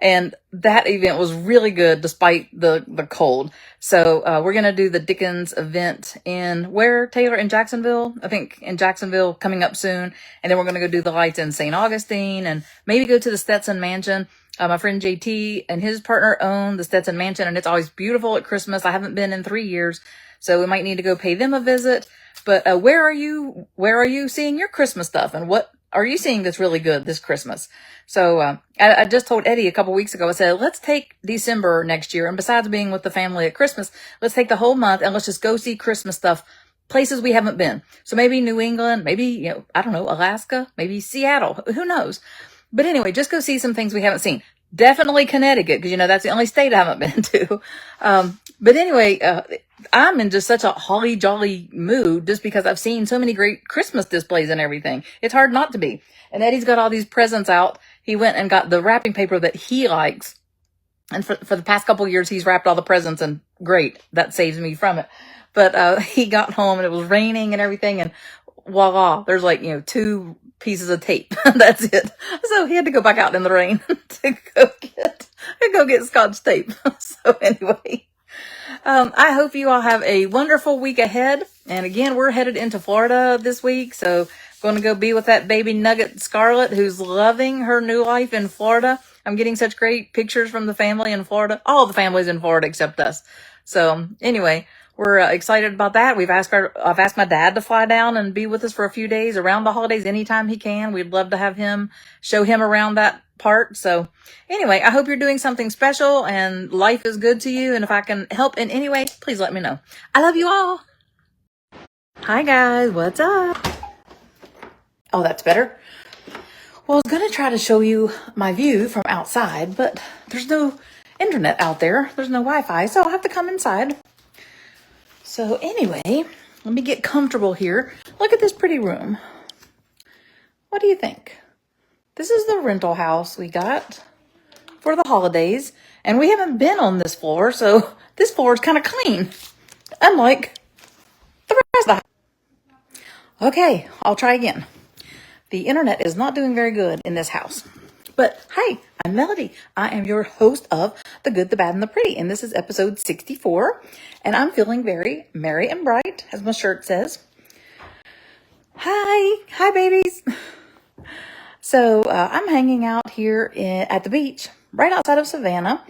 And that event was really good despite the cold. So, we're going to do the Dickens event in where, Taylor? In Jacksonville? I think in Jacksonville coming up soon. And then we're going to go do the lights in St. Augustine, and maybe go to the Stetson Mansion. My friend JT and his partner own the Stetson Mansion, and it's always beautiful at Christmas. I haven't been in 3 years, so we might need to go pay them a visit. But, where are you seeing your Christmas stuff, and what are you seeing that's really good this Christmas? So I just told Eddie a couple weeks ago, I said, let's take December next year, and besides being with the family at Christmas, let's take the whole month and let's just go see Christmas stuff, places we haven't been. So maybe New England, maybe, I don't know, Alaska, maybe Seattle, who knows? But anyway, just go see some things we haven't seen. Definitely Connecticut, because that's the only state I haven't been to. But anyway, I'm in just such a holly jolly mood just because I've seen so many great Christmas displays and everything. It's hard not to be. And Eddie's got all these presents out. He went and got the wrapping paper that he likes. And for the past couple of years, he's wrapped all the presents, and great. That saves me from it. But he got home and it was raining and everything, and voila, there's like, 2 pieces of tape. That's it. So he had to go back out in the rain to go get Scotch tape. So anyway, I hope you all have a wonderful week ahead. And again, we're headed into Florida this week, so going to go be with that baby nugget Scarlett, who's loving her new life in Florida. I'm getting such great pictures from the family in Florida. All the families in Florida except us. So anyway, we're excited about that. I've asked my dad to fly down and be with us for a few days around the holidays anytime he can. We'd love to have him, show him around that part. So anyway, I hope you're doing something special and life is good to you. And if I can help in any way, please let me know. I love you all. Hi guys, what's up? Oh, that's better. Well, I was going to try to show you my view from outside, but there's no internet out there. There's no Wi-Fi, so I'll have to come inside. So anyway, let me get comfortable here. Look at this pretty room. What do you think? This is the rental house we got for the holidays, and we haven't been on this floor, so this floor is kind of clean, unlike the rest of the house. Okay, I'll try again. The internet is not doing very good in this house. But hi, I'm Melody. I am your host of The Good, the Bad, and the Pretty. And this is episode 64. And I'm feeling very merry and bright, as my shirt says. Hi babies. So I'm hanging out here at the beach, right outside of Savannah.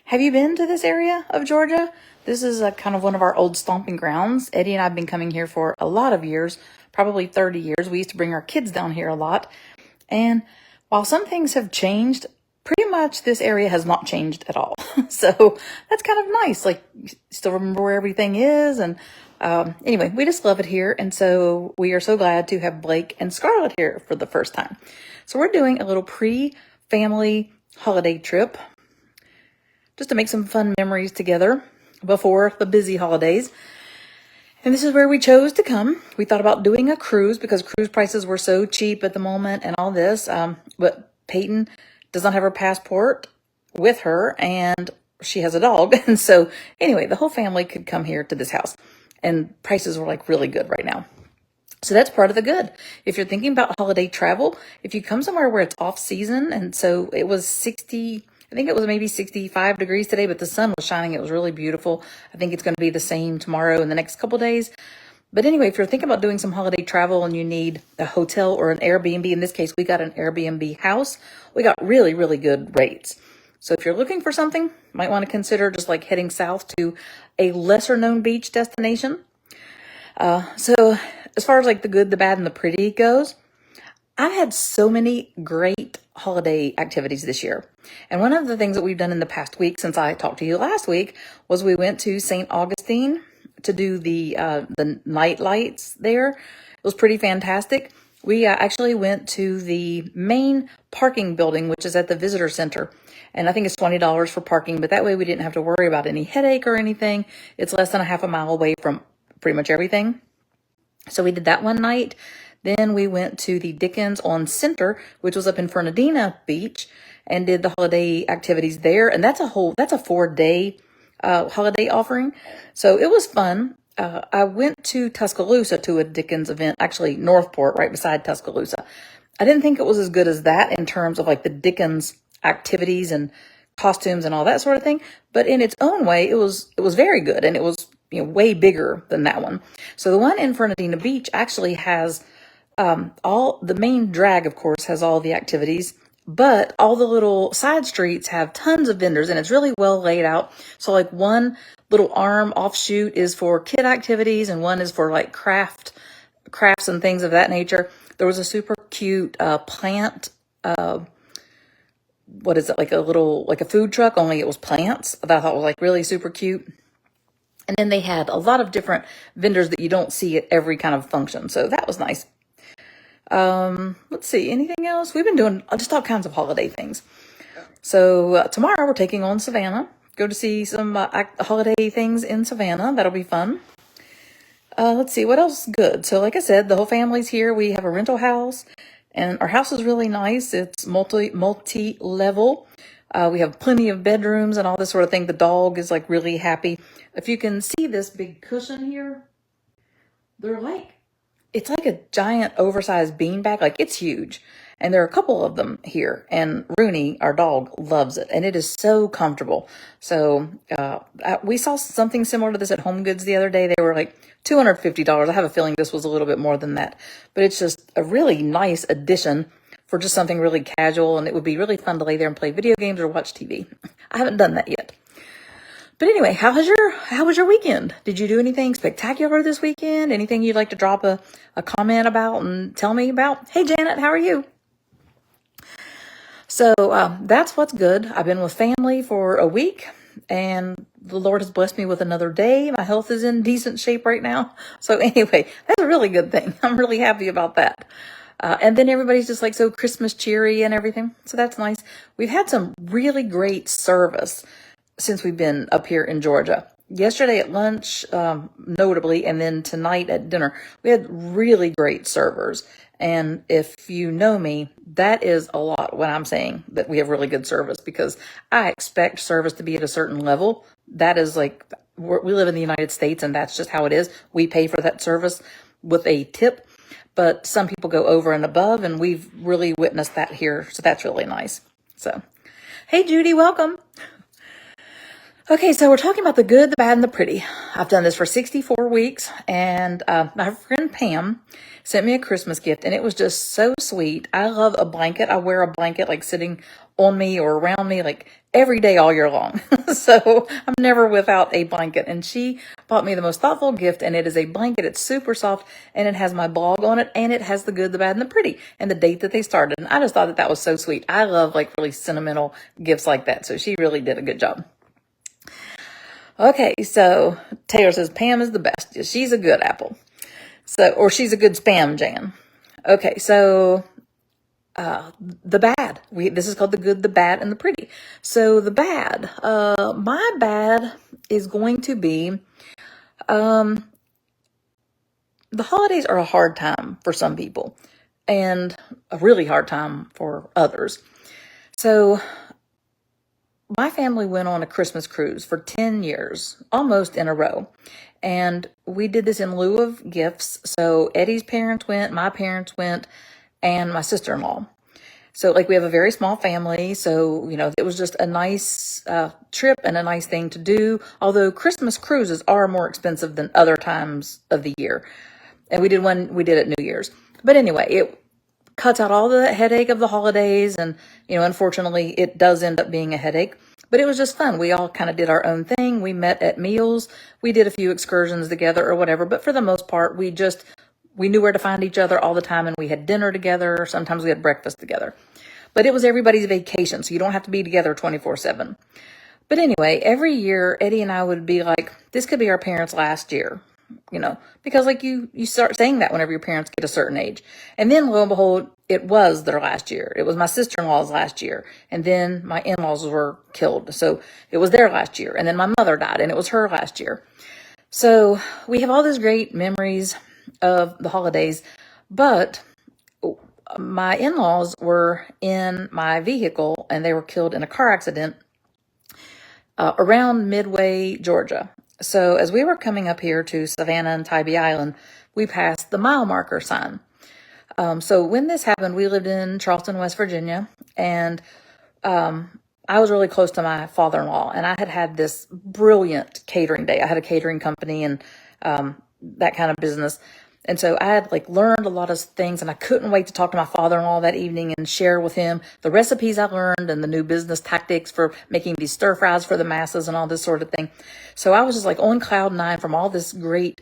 Have you been to this area of Georgia? This is kind of one of our old stomping grounds. Eddie and I have been coming here for a lot of years, probably 30 years. We used to bring our kids down here a lot. And while some things have changed, pretty much this area has not changed at all. So that's kind of nice. Like, still remember where everything is. And anyway, we just love it here. And so we are so glad to have Blake and Scarlett here for the first time. So we're doing a little pre-family holiday trip just to make some fun memories together before the busy holidays. And this is where we chose to come. We thought about doing a cruise because cruise prices were so cheap at the moment and all this. But Peyton does not have her passport with her, and she has a dog. And so anyway, the whole family could come here to this house. And prices were like really good right now. So that's part of the good. If you're thinking about holiday travel, if you come somewhere where it's off season, and so it was 60, I think it was maybe 65 degrees today, but the sun was shining. It was really beautiful. I think it's going to be the same tomorrow and the next couple days. But anyway, if you're thinking about doing some holiday travel and you need a hotel or an Airbnb, in this case, we got an Airbnb house. We got really, really good rates. So if you're looking for something, you might want to consider just like heading south to a lesser known beach destination. So as far as like the good, the bad, and the pretty goes, I've had so many great holiday activities this year. And one of the things that we've done in the past week since I talked to you last week was we went to St. Augustine to do the night lights there. It was pretty fantastic. We actually went to the main parking building, which is at the visitor center. And I think it's $20 for parking, but that way we didn't have to worry about any headache or anything. It's less than a half a mile away from pretty much everything. So we did that one night. Then we went to the Dickens on Center, which was up in Fernandina Beach, and did the holiday activities there. And that's a 4-day holiday offering. So it was fun. I went to Tuscaloosa to a Dickens event, actually Northport, right beside Tuscaloosa. I didn't think it was as good as that in terms of like the Dickens activities and costumes and all that sort of thing. But in its own way, it was very good, and it was way bigger than that one. So the one in Fernandina Beach actually has all the main drag, of course, has all the activities, but all the little side streets have tons of vendors, and it's really well laid out. So like one little arm offshoot is for kid activities, and one is for like crafts and things of that nature. There was a super cute plant, what is it, like a food truck, only it was plants, that I thought was like really super cute. And then they had a lot of different vendors that you don't see at every kind of function. So that was nice. Let's see, anything else? We've been doing just all kinds of holiday things. So tomorrow we're taking on Savannah. Go to see some holiday things in Savannah. That'll be fun. Let's see, what else is good? So like I said, the whole family's here. We have a rental house, and our house is really nice. It's multi-level. We have plenty of bedrooms and all this sort of thing. The dog is like really happy. If you can see this big cushion here, it's like a giant oversized beanbag. Like it's huge. And there are a couple of them here. And Rooney, our dog, loves it. And it is so comfortable. So we saw something similar to this at Home Goods the other day. They were like $250. I have a feeling this was a little bit more than that. But it's just a really nice addition for just something really casual. And it would be really fun to lay there and play video games or watch TV. I haven't done that yet. But anyway, how was your weekend? Did you do anything spectacular this weekend? Anything you'd like to drop a comment about and tell me about? Hey, Janet, how are you? So that's what's good. I've been with family for a week, and the Lord has blessed me with another day. My health is in decent shape right now. So anyway, that's a really good thing. I'm really happy about that. And then everybody's just like so Christmas cheery and everything. So that's nice. We've had some really great service since we've been up here in Georgia. Yesterday at lunch, notably, and then tonight at dinner, we had really great servers. And if you know me, that is a lot when I'm saying that we have really good service, because I expect service to be at a certain level. That is like, we live in the United States and that's just how it is. We pay for that service with a tip, but some people go over and above, and we've really witnessed that here. So that's really nice. So, hey, Judy, welcome. Okay, so we're talking about the good, the bad, and the pretty. I've done this for 64 weeks, and my friend Pam sent me a Christmas gift, and it was just so sweet. I love a blanket. I wear a blanket like sitting on me or around me like every day all year long. So I'm never without a blanket, and she bought me the most thoughtful gift, and it is a blanket. It's super soft, and it has my blog on it, and it has the good, the bad, and the pretty, and the date that they started. And I just thought that that was so sweet. I love like really sentimental gifts like that, so she really did a good job. Okay, so Taylor says Pam is the best. She's a good apple. So, or she's a good spam, Jan. Okay, so the bad. This is called the good, the bad, and the pretty. So the bad. My bad is going to be the holidays are a hard time for some people, and a really hard time for others. So my family went on a Christmas cruise for 10 years, almost in a row. And we did this in lieu of gifts. So Eddie's parents went, my parents went, and my sister-in-law. So like we have a very small family. So, you know, it was just a nice trip and a nice thing to do. Although Christmas cruises are more expensive than other times of the year. And we did at New Year's. But anyway, it cuts out all the headache of the holidays, and you know, unfortunately it does end up being a headache, but it was just fun. We all kind of did our own thing. We met at meals, we did a few excursions together or whatever, but for the most part we knew where to find each other all the time, and we had dinner together. Sometimes we had breakfast together, but it was everybody's vacation, so you don't have to be together 24/7. But anyway, every year Eddie and I would be like, this could be our parents' last year. You know, because like you start saying that whenever your parents get a certain age. And then lo and behold, it was their last year. It was my sister-in-law's last year. And then my in-laws were killed. So it was their last year. And then my mother died, and it was her last year. So we have all these great memories of the holidays, but my in-laws were in my vehicle, and they were killed in a car accident around Midway, Georgia. So as we were coming up here to Savannah and Tybee Island, we passed the mile marker sign. So when this happened, we lived in Charleston, West Virginia, and I was really close to my father-in-law, and I had this brilliant catering day. I had a catering company and that kind of business. And so I had like learned a lot of things, and I couldn't wait to talk to my father-in-law that evening and share with him the recipes I learned and the new business tactics for making these stir fries for the masses and all this sort of thing. So I was just like on cloud nine from all this great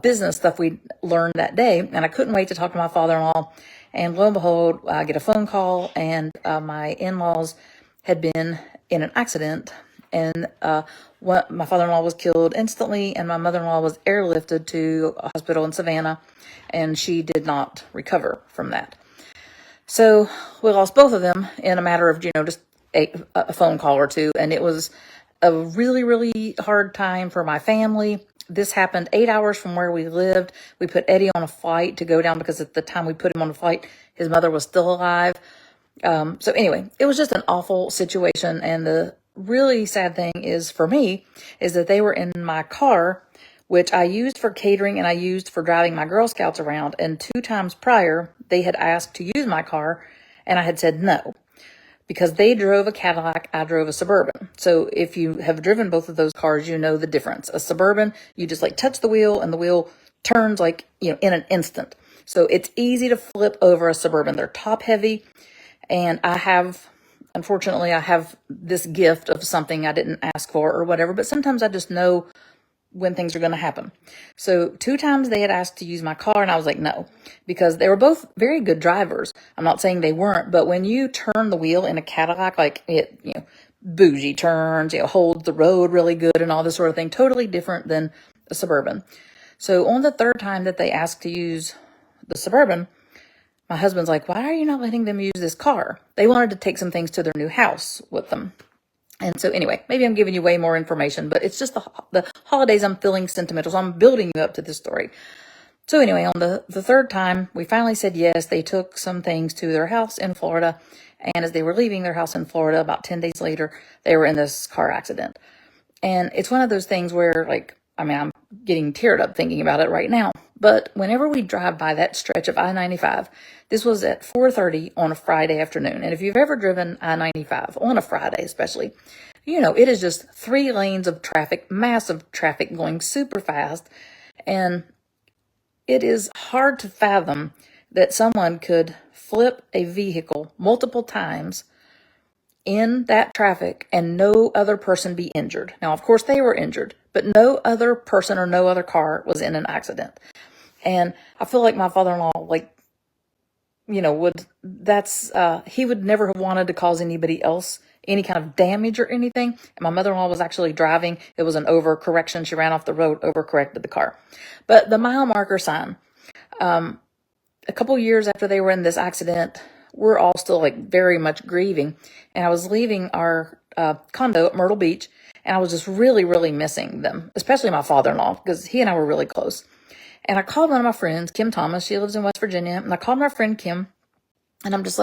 business stuff we learned that day. And I couldn't wait to talk to my father-in-law. And lo and behold, I get a phone call, and my in-laws had been in an accident, and my father-in-law was killed instantly, and my mother-in-law was airlifted to a hospital in Savannah, and she did not recover from that. So we lost both of them in a matter of, just a phone call or two, and it was a really, really hard time for my family. This happened 8 hours from where we lived. We put Eddie on a flight to go down, because at the time we put him on a flight, his mother was still alive. So anyway, it was just an awful situation. And the really sad thing is for me is that they were in my car, which I used for catering and I used for driving my Girl Scouts around. And 2 times prior, they had asked to use my car and I had said no. Because they drove a Cadillac, I drove a Suburban. So if you have driven both of those cars, you know the difference. A Suburban, you just like touch the wheel and the wheel turns like, in an instant. So it's easy to flip over a Suburban. They're top heavy. And unfortunately, I have this gift of something I didn't ask for or whatever. But sometimes I just know when things are going to happen. So 2 times they had asked to use my car and I was like, no, because they were both very good drivers. I'm not saying they weren't, but when you turn the wheel in a Cadillac, like it, bougie turns, holds the road really good and all this sort of thing, totally different than a Suburban. So on the 3rd time that they asked to use the Suburban, my husband's like, why are you not letting them use this car? They wanted to take some things to their new house with them. And so anyway, maybe I'm giving you way more information, but it's just the holidays I'm feeling sentimental. So I'm building you up to this story. So anyway, on the 3rd time, we finally said yes. They took some things to their house in Florida. And as they were leaving their house in Florida, about 10 days later, they were in this car accident. And it's one of those things where I'm getting teared up thinking about it right now. But whenever we drive by that stretch of I-95, this was at 4:30 on a Friday afternoon. And if you've ever driven I-95 on a Friday especially, it is just 3 lanes of traffic, massive traffic going super fast. And it is hard to fathom that someone could flip a vehicle multiple times in that traffic and no other person be injured. Now, of course, they were injured, but no other person or no other car was in an accident. And I feel like my father-in-law, he would never have wanted to cause anybody else any kind of damage or anything. And my mother-in-law was actually driving. It was an overcorrection. She ran off the road, overcorrected the car. But the mile marker sign, a couple years after they were in this accident, we're all still very much grieving. And I was leaving our condo at Myrtle Beach, and I was just really, really missing them, especially my father-in-law, because he and I were really close. And I called one of my friends, Kim Thomas. She lives in West Virginia. And I called my friend Kim, and I'm just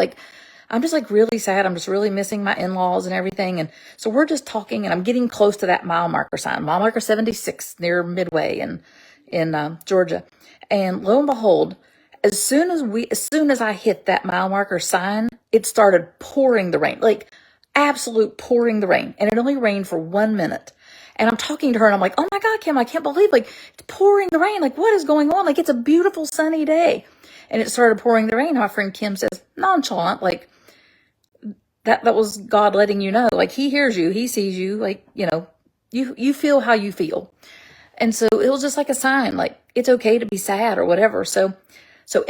really sad. I'm just really missing my in-laws and everything. And so we're just talking, and I'm getting close to that mile marker sign, mile marker 76 near Midway in Georgia. And lo and behold, as soon as I hit that mile marker sign, it started pouring the rain, absolute pouring the rain. And it only rained for 1 minute. And I'm talking to her and I'm like, oh my God, Kim, I can't believe it's pouring the rain. What is going on? It's a beautiful sunny day. And it started pouring the rain. And my friend Kim says, nonchalant, that was God letting you know, he hears you, he sees you, you feel how you feel. And so it was just like a sign, it's okay to be sad or whatever. So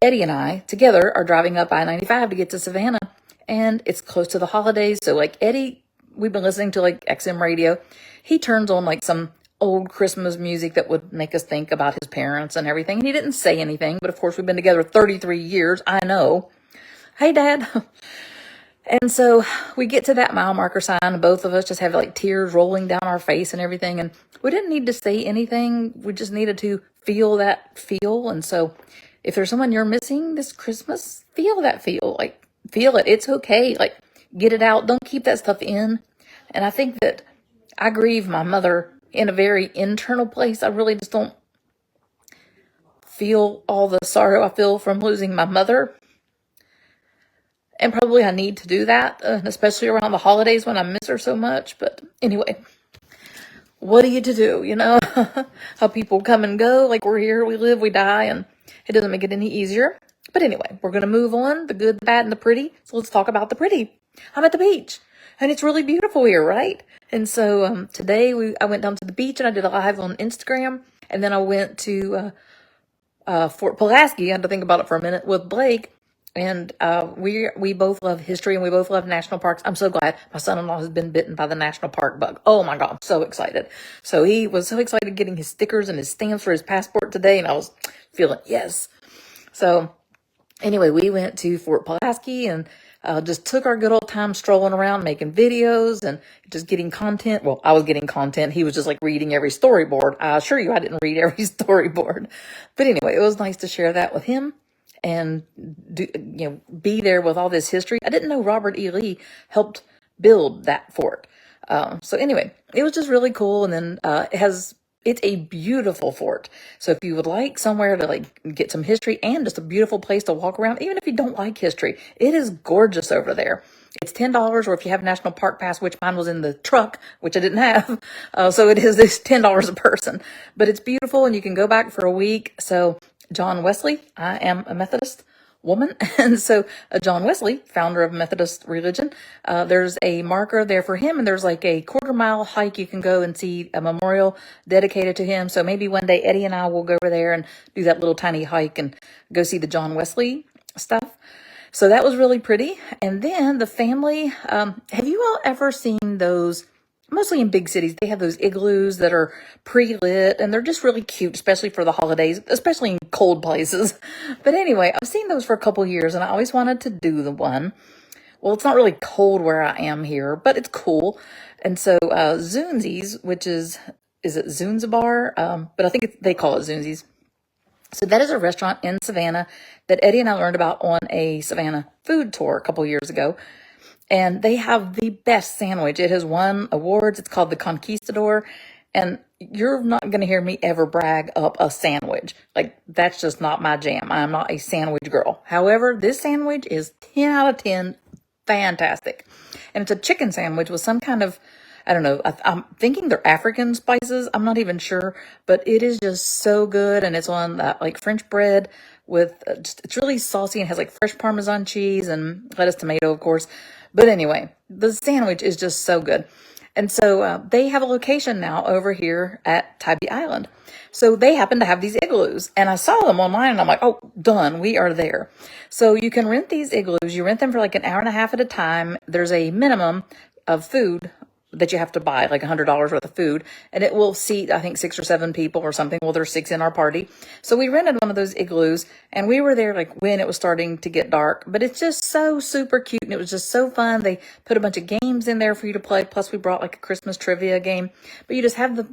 Eddie and I together are driving up I-95 to get to Savannah, and it's close to the holidays. So Eddie, we've been listening to XM radio. He turns on some old Christmas music that would make us think about his parents and everything. And he didn't say anything, but of course we've been together 33 years. I know. Hey, Dad. And so we get to that mile marker sign, and both of us just have tears rolling down our face and everything. And we didn't need to say anything. We just needed to feel that feel. And so if there's someone you're missing this Christmas, feel that feel. Feel it. It's okay. Get it out. Don't keep that stuff in. And I think that I grieve my mother in a very internal place. I really just don't feel all the sorrow I feel from losing my mother. And probably I need to do that, especially around the holidays when I miss her so much. But anyway, what are you to do? How people come and go. We're here, we live, we die, and it doesn't make it any easier. But anyway, we're going to move on, the good, the bad, and the pretty. So let's talk about the pretty. I'm at the beach, and it's really beautiful here, right? And so today I went down to the beach, and I did a live on Instagram. And then I went to Fort Pulaski. I had to think about it for a minute with Blake. And we both love history, and we both love national parks. I'm so glad my son-in-law has been bitten by the national park bug. Oh my God, I'm so excited. So he was so excited getting his stickers and his stamps for his passport today, and I was feeling yes. So anyway, we went to Fort Pulaski and just took our good old time strolling around, making videos and just getting content. Well, I was getting content. He was just reading every storyboard. I assure you I didn't read every storyboard. But anyway, it was nice to share that with him. and be there with all this history. I didn't know Robert E. Lee helped build that fort. So anyway, it was just really cool. And then it's a beautiful fort. So if you would like somewhere to like get some history and just a beautiful place to walk around, even if you don't like history, it is gorgeous over there. It's $10, or if you have National Park Pass, which mine was in the truck, which I didn't have. So it's $10 a person, but it's beautiful and you can go back for a week. So John Wesley, I am a Methodist woman. And so John Wesley, founder of Methodist religion, there's a marker there for him, and there's like a 1/4-mile hike you can go and see a memorial dedicated to him. So maybe one day Eddie and I will go over there and do that little tiny hike and go see the John Wesley stuff. So that was really pretty. And then the family, have you all ever seen those? Mostly in big cities, they have those igloos that are pre-lit, and they're just really cute, especially for the holidays, especially in cold places. But anyway, I've seen those for a couple years, and I always wanted to do the one. Well, it's not really cold where I am here, but it's cool. And so Zunzi's, which is it Zunzibar? But I think they call it Zunzi's. So that is a restaurant in Savannah that Eddie and I learned about on a Savannah food tour a couple years ago. And they have the best sandwich. It has won awards. It's called the Conquistador. And you're not going to hear me ever brag up a sandwich. Like, that's just not my jam. I'm not a sandwich girl. However, this sandwich is 10 out of 10 fantastic. And it's a chicken sandwich with some kind of, I don't know, I'm thinking they're African spices. I'm not even sure, but it is just so good. And it's on like French bread with it's really saucy and has like fresh Parmesan cheese and lettuce, tomato, of course. But anyway, the sandwich is just so good. And so they have a location now over here at Tybee Island. So they happen to have these igloos, and I saw them online and I'm like, oh, done. We are there. So you can rent these igloos. You rent them for like an hour and a half at a time. There's a minimum of food that you have to buy, like $100 worth of food, and it will seat, I think, 6 or 7 people or something. Well, there's 6 in our party. So we rented one of those igloos, and we were there like when it was starting to get dark, but it's just so super cute, and it was just so fun. They put a bunch of games in there for you to play. Plus we brought like a Christmas trivia game, but you just have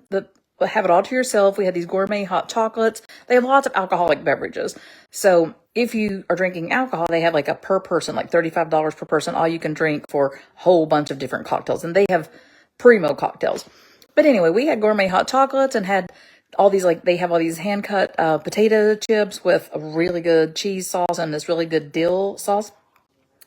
have it all to yourself. We had these gourmet hot chocolates. They have lots of alcoholic beverages. So if you are drinking alcohol, they have like a per person, like $35 per person, all you can drink for a whole bunch of different cocktails. And they have primo cocktails. But anyway, we had gourmet hot chocolates and had all these, like, they have all these hand cut potato chips with a really good cheese sauce and this really good dill sauce.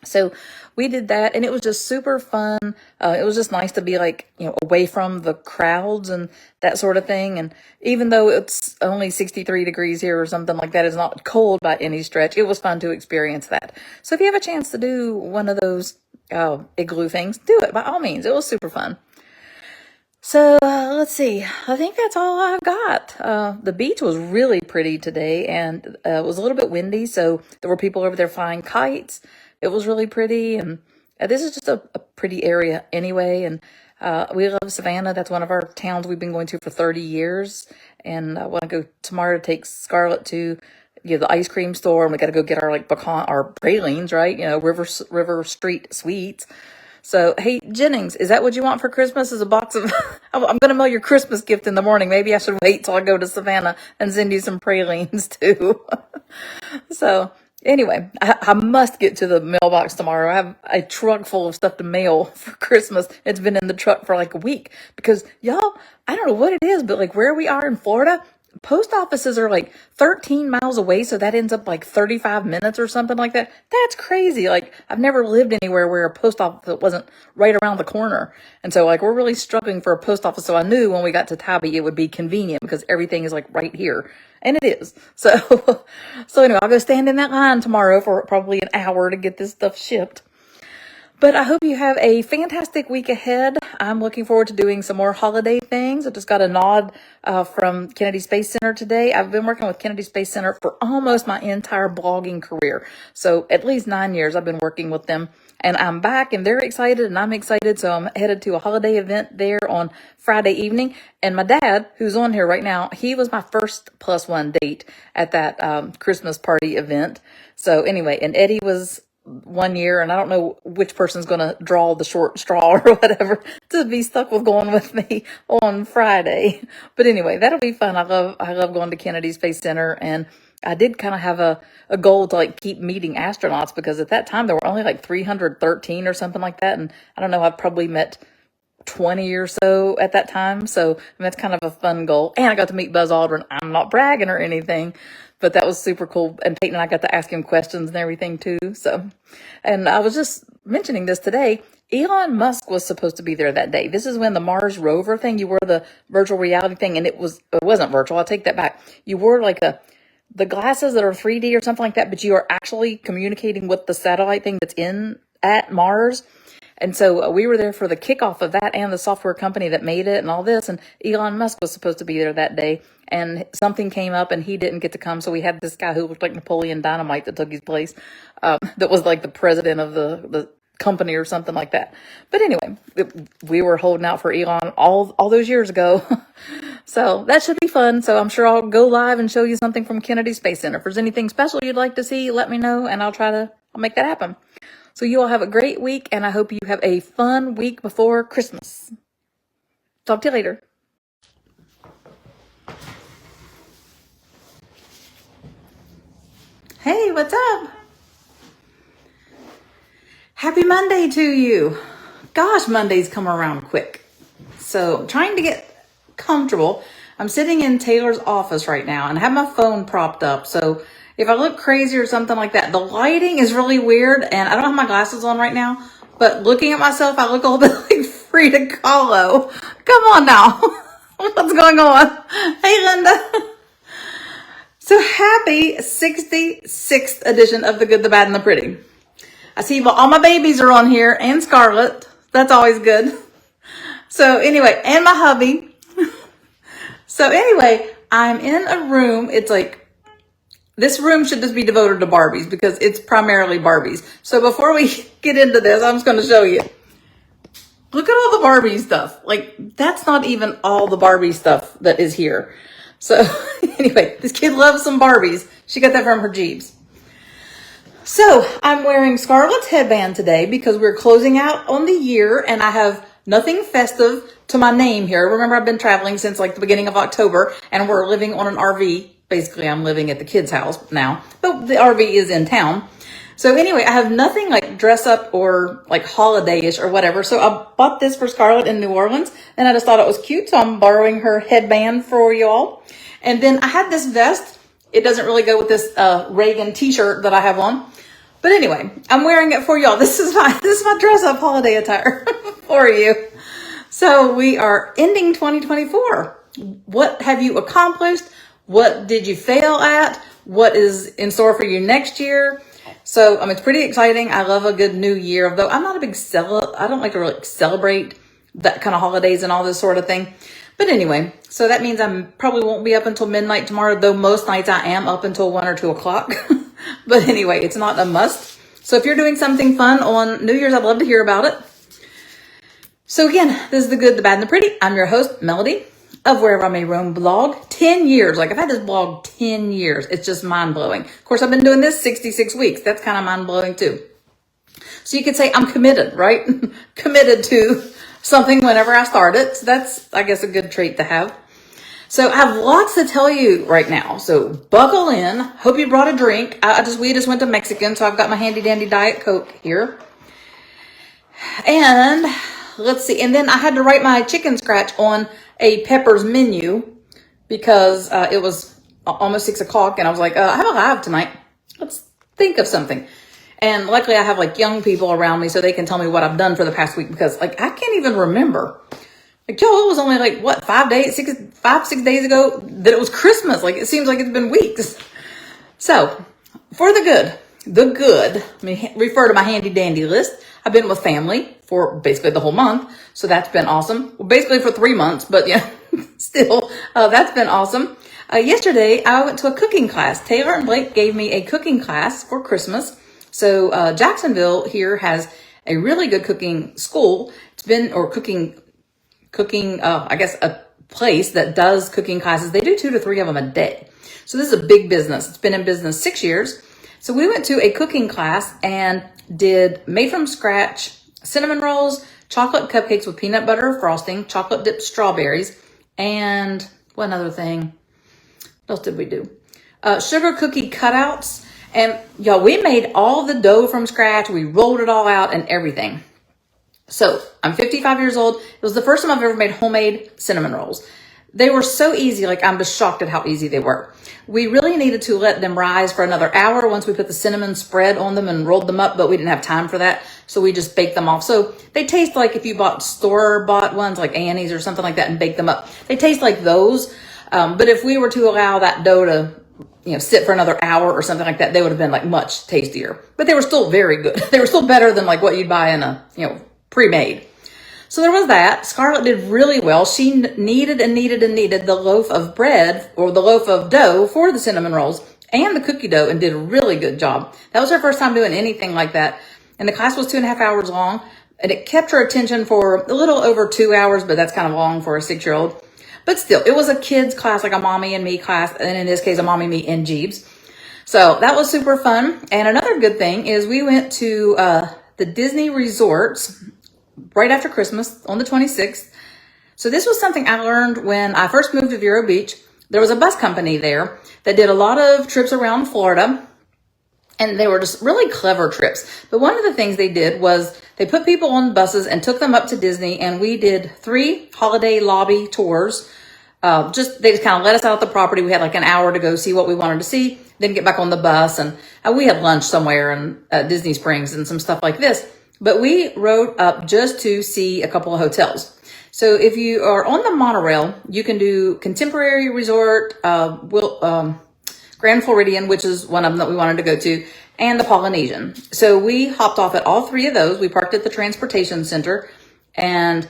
So we did that, and it was just super fun. It was just nice to be like, away from the crowds and that sort of thing. And even though it's only 63 degrees here or something like that, it's not cold by any stretch. It was fun to experience that. So if you have a chance to do one of those igloo things, do it by all means. It was super fun. So let's see. I think that's all I've got. The beach was really pretty today, and it was a little bit windy, so there were people over there flying kites. It was really pretty, and this is just a pretty area anyway. And we love Savannah. That's one of our towns we've been going to for 30 years. And I want to go tomorrow to take Scarlett to the ice cream store, and we got to go get our pecan, our pralines, right? River Street Sweets. So, hey, Jennings, is that what you want for Christmas? Is a box of, I'm going to mail your Christmas gift in the morning. Maybe I should wait till I go to Savannah and send you some pralines too. So anyway, I must get to the mailbox tomorrow. I have a truck full of stuff to mail for Christmas. It's been in the truck for like a week because y'all, I don't know what it is, but like where we are in Florida, post offices are like 13 miles away. So that ends up like 35 minutes or something like that. That's crazy. Like I've never lived anywhere where a post office wasn't right around the corner. And so like we're really struggling for a post office. So I knew when we got to Tybee, it would be convenient because everything is like right here. And it is. So anyway, I'll go stand in that line tomorrow for probably an hour to get this stuff shipped. But I hope you have a fantastic week ahead. I'm looking forward to doing some more holiday things. I just got a nod from Kennedy Space Center today. I've been working with Kennedy Space Center for almost my entire blogging career. So at least 9 years I've been working with them. And I'm back, and they're excited, and I'm excited. So I'm headed to a holiday event there on Friday evening. And my dad, who's on here right now, he was my first +1 date at that Christmas party event. So anyway, and Eddie was 1 year, and I don't know which person's going to draw the short straw or whatever to be stuck with going with me on Friday. But anyway, that'll be fun. I love going to Kennedy Space Center, and I did kind of have a goal to like keep meeting astronauts because at that time there were only like 313 or something like that. And I don't know, I've probably met 20 or so at that time. So I mean, that's kind of a fun goal. And I got to meet Buzz Aldrin. I'm not bragging or anything, but that was super cool. And Peyton and I got to ask him questions and everything too. So, and I was just mentioning this today. Elon Musk was supposed to be there that day. This is when the Mars rover thing, you wore the virtual reality thing, and it wasn't virtual. I'll take that back. You wore like the glasses that are 3D or something like that, but you are actually communicating with the satellite thing that's at Mars. And so we were there for the kickoff of that and the software company that made it and all this. And Elon Musk was supposed to be there that day. And something came up and he didn't get to come. So we had this guy who looked like Napoleon Dynamite that took his place. That was like the president of the company or something like that. But anyway, we were holding out for Elon all those years ago. So that should be fun. So I'm sure I'll go live and show you something from Kennedy Space Center. If there's anything special you'd like to see, let me know and I'll make that happen. So you all have a great week, and I hope you have a fun week before Christmas. Talk to you later. Hey, what's up? Happy Monday to you. Gosh, Mondays come around quick. So I'm trying to get comfortable. I'm sitting in Taylor's office right now, and I have my phone propped up. So if I look crazy or something like that, the lighting is really weird, and I don't have my glasses on right now, but looking at myself, I look a little bit like Frida Kahlo. Come on now. What's going on? Hey, Linda. So happy 66th edition of The Good, the Bad, and the Pretty. I see all my babies are on here, and Scarlett. That's always good. So anyway, and my hubby. So anyway, I'm in a room. It's like, this room should just be devoted to Barbies because it's primarily Barbies. So before we get into this, I'm just going to show you. Look at all the Barbie stuff. Like, that's not even all the Barbie stuff that is here. So anyway, this kid loves some Barbies. She got that from her Jeeps. So I'm wearing Scarlett's headband today because we're closing out on the year and I have nothing festive to my name here. Remember, I've been traveling since like the beginning of October and we're living on an RV. Basically, I'm living at the kids' house now, but the RV is in town. So anyway, I have nothing like dress up or like holiday-ish or whatever. So I bought this for Scarlett in New Orleans and I just thought it was cute. So I'm borrowing her headband for y'all. And then I had this vest. It doesn't really go with this Reagan t-shirt that I have on. But anyway, I'm wearing it for y'all. This is my dress up holiday attire for you. So we are ending 2024. What have you accomplished? What did you fail at? What is in store for you next year? So, it's pretty exciting. I love a good new year, although I'm not a big I don't like to really celebrate that kind of holidays and all this sort of thing. But anyway, so that means I probably won't be up until midnight tomorrow, though most nights I am up until 1 or 2 o'clock. But anyway, it's not a must. So if you're doing something fun on New Year's, I'd love to hear about it. So again, this is The Good, the Bad, and the Pretty. I'm your host, Melody, of Wherever I May Roam blog. 10 years. Like, I've had this blog 10 years. It's just mind-blowing. Of course, I've been doing this 66 weeks. That's kind of mind-blowing, too. So you could say I'm committed, right? Committed to something whenever I start it. So that's, I guess, a good trait to have. So I have lots to tell you right now. So buckle in. Hope you brought a drink. We just went to Mexican, so I've got my handy-dandy Diet Coke here. And let's see. And then I had to write my chicken scratch on a Pepper's menu because it was almost 6 o'clock and I was like, I have a live tonight. Let's think of something. And luckily I have like young people around me so they can tell me what I've done for the past week because like I can't even remember. Like, it was only like, what, 6 days ago that it was Christmas. Like, it seems like it's been weeks. So, for the good, let me refer to my handy dandy list. I've been with family for basically the whole month. So that's been awesome. Well, basically for 3 months, but yeah, still, that's been awesome. Yesterday, I went to a cooking class. Taylor and Blake gave me a cooking class for Christmas. So, Jacksonville here has a really good cooking school. I guess a place that does cooking classes. They do 2 to 3 of them a day. So this is a big business. It's been in business 6 years. So we went to a cooking class and did made from scratch cinnamon rolls, chocolate cupcakes with peanut butter frosting, chocolate dipped strawberries, and one other thing. What else did we do? sugar cookie cutouts. And y'all, we made all the dough from scratch. We rolled it all out and everything. So I'm 55 years old. It was the first time I've ever made homemade cinnamon rolls. They were so easy. Like, I'm just shocked at how easy they were. We really needed to let them rise for another hour once we put the cinnamon spread on them and rolled them up, but we didn't have time for that. So we just baked them off. So they taste like if you bought store-bought ones like Annie's or something like that and baked them up. They taste like those. But if we were to allow that dough to, sit for another hour or something like that, they would have been like much tastier. But they were still very good. They were still better than like what you'd buy in a, pre-made. So there was that. Scarlett did really well. She kneaded the loaf of bread or the loaf of dough for the cinnamon rolls and the cookie dough and did a really good job. That was her first time doing anything like that. And the class was 2.5 hours long, and it kept her attention for a little over 2 hours, but that's kind of long for a 6-year-old. But still, it was a kid's class, like a mommy and me class, and in this case, a mommy, me, and Jeeves. So that was super fun. And another good thing is we went to the Disney resorts right after Christmas on the 26th. So this was something I learned when I first moved to Vero Beach. There was a bus company there that did a lot of trips around Florida, and they were just really clever trips. But one of the things they did was they put people on buses and took them up to Disney, and we did 3 holiday lobby tours. They just kind of let us out the property. We had like an hour to go see what we wanted to see, then get back on the bus, and we had lunch somewhere in Disney Springs and some stuff like this. But we rode up just to see a couple of hotels. So if you are on the monorail, you can do Contemporary Resort, Grand Floridian, which is one of them that we wanted to go to, and the Polynesian. So we hopped off at all 3 of those. We parked at the transportation center and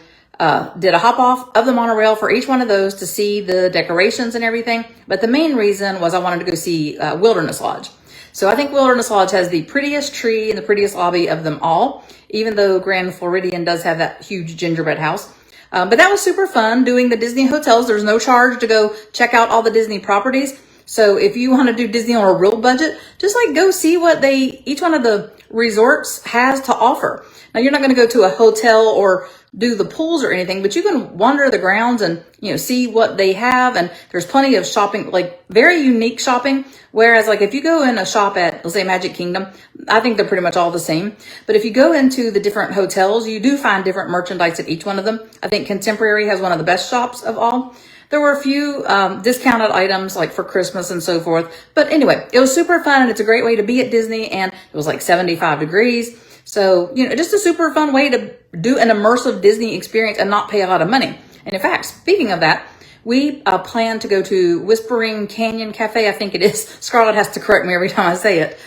did a hop off of the monorail for each one of those to see the decorations and everything. But the main reason was I wanted to go see Wilderness Lodge. So I think Wilderness Lodge has the prettiest tree and the prettiest lobby of them all, even though Grand Floridian does have that huge gingerbread house. But that was super fun doing the Disney hotels. There's no charge to go check out all the Disney properties. So if you want to do Disney on a real budget, just like go see what each one of the resorts has to offer. Now, you're not going to go to a hotel or do the pools or anything, but you can wander the grounds and, see what they have. And there's plenty of shopping, like very unique shopping. Whereas like if you go in a shop at, let's say, Magic Kingdom, I think they're pretty much all the same. But if you go into the different hotels, you do find different merchandise at each one of them. I think Contemporary has one of the best shops of all. There were a few discounted items like for Christmas and so forth. But anyway, it was super fun, and it's a great way to be at Disney, and it was like 75 degrees. So, just a super fun way to do an immersive Disney experience and not pay a lot of money. And in fact, speaking of that, we plan to go to Whispering Canyon Cafe, I think it is. Scarlett has to correct me every time I say it.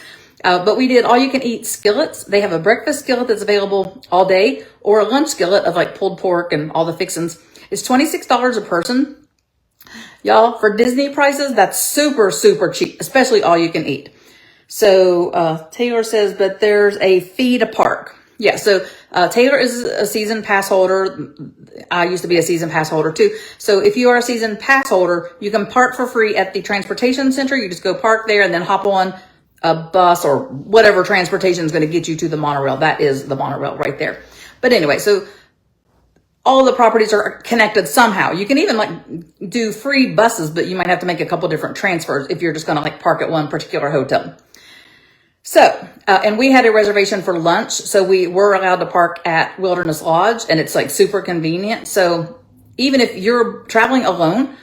But we did all-you-can-eat skillets. They have a breakfast skillet that's available all day, or a lunch skillet of like pulled pork and all the fixins. It's $26 a person. Y'all, for Disney prices, that's super, super cheap, especially all you can eat. So Taylor says, but there's a fee to park. Yeah, so Taylor is a season pass holder. I used to be a season pass holder too. So if you are a season pass holder, you can park for free at the transportation center. You just go park there and then hop on a bus or whatever transportation is going to get you to the monorail. That is the monorail right there. But anyway, so all the properties are connected somehow. You can even like do free buses, but you might have to make a couple different transfers if you're just going to like park at one particular hotel. So, and we had a reservation for lunch, so we were allowed to park at Wilderness Lodge, and it's like super convenient. So even if you're traveling alone,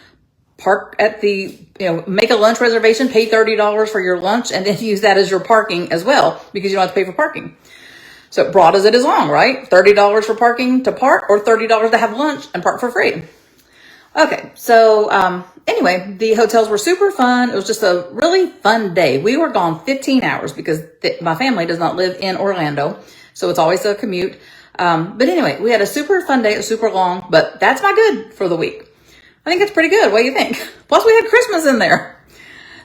park at make a lunch reservation, pay $30 for your lunch, and then use that as your parking as well, because you don't have to pay for parking. So broad as it is long, right? $30 for parking to park, or $30 to have lunch and park for free. Okay, so anyway, the hotels were super fun. It was just a really fun day. We were gone 15 hours because my family does not live in Orlando, so it's always a commute. But anyway, we had a super fun day. It was super long, but that's my good for the week. I think it's pretty good. What do you think? Plus, we had Christmas in there.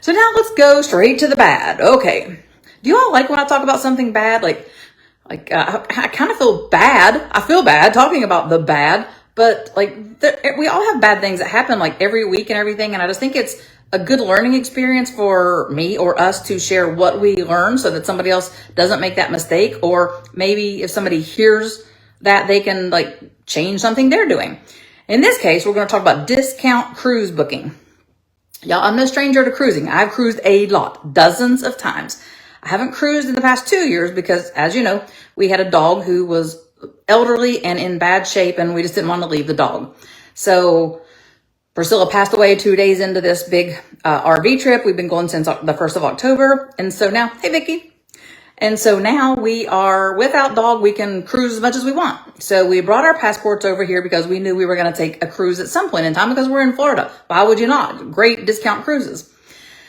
So now let's go straight to the bad. Okay. Do you all like when I talk about something bad? I kind of feel bad. I feel bad talking about the bad, but we all have bad things that happen like every week and everything. And I just think it's a good learning experience for me or us to share what we learn so that somebody else doesn't make that mistake. Or maybe if somebody hears that, they can change something they're doing. In this case, we're going to talk about discount cruise booking. Y'all, I'm no stranger to cruising. I've cruised a lot, dozens of times. I haven't cruised in the past 2 years because, as you know, we had a dog who was elderly and in bad shape, and we just didn't want to leave the dog. So Priscilla passed away 2 days into this big RV trip. We've been going since the 1st of October. And so now, hey, Vicky. And so now we are without dog. We can cruise as much as we want. So we brought our passports over here because we knew we were going to take a cruise at some point in time because we're in Florida. Why would you not? Great discount cruises.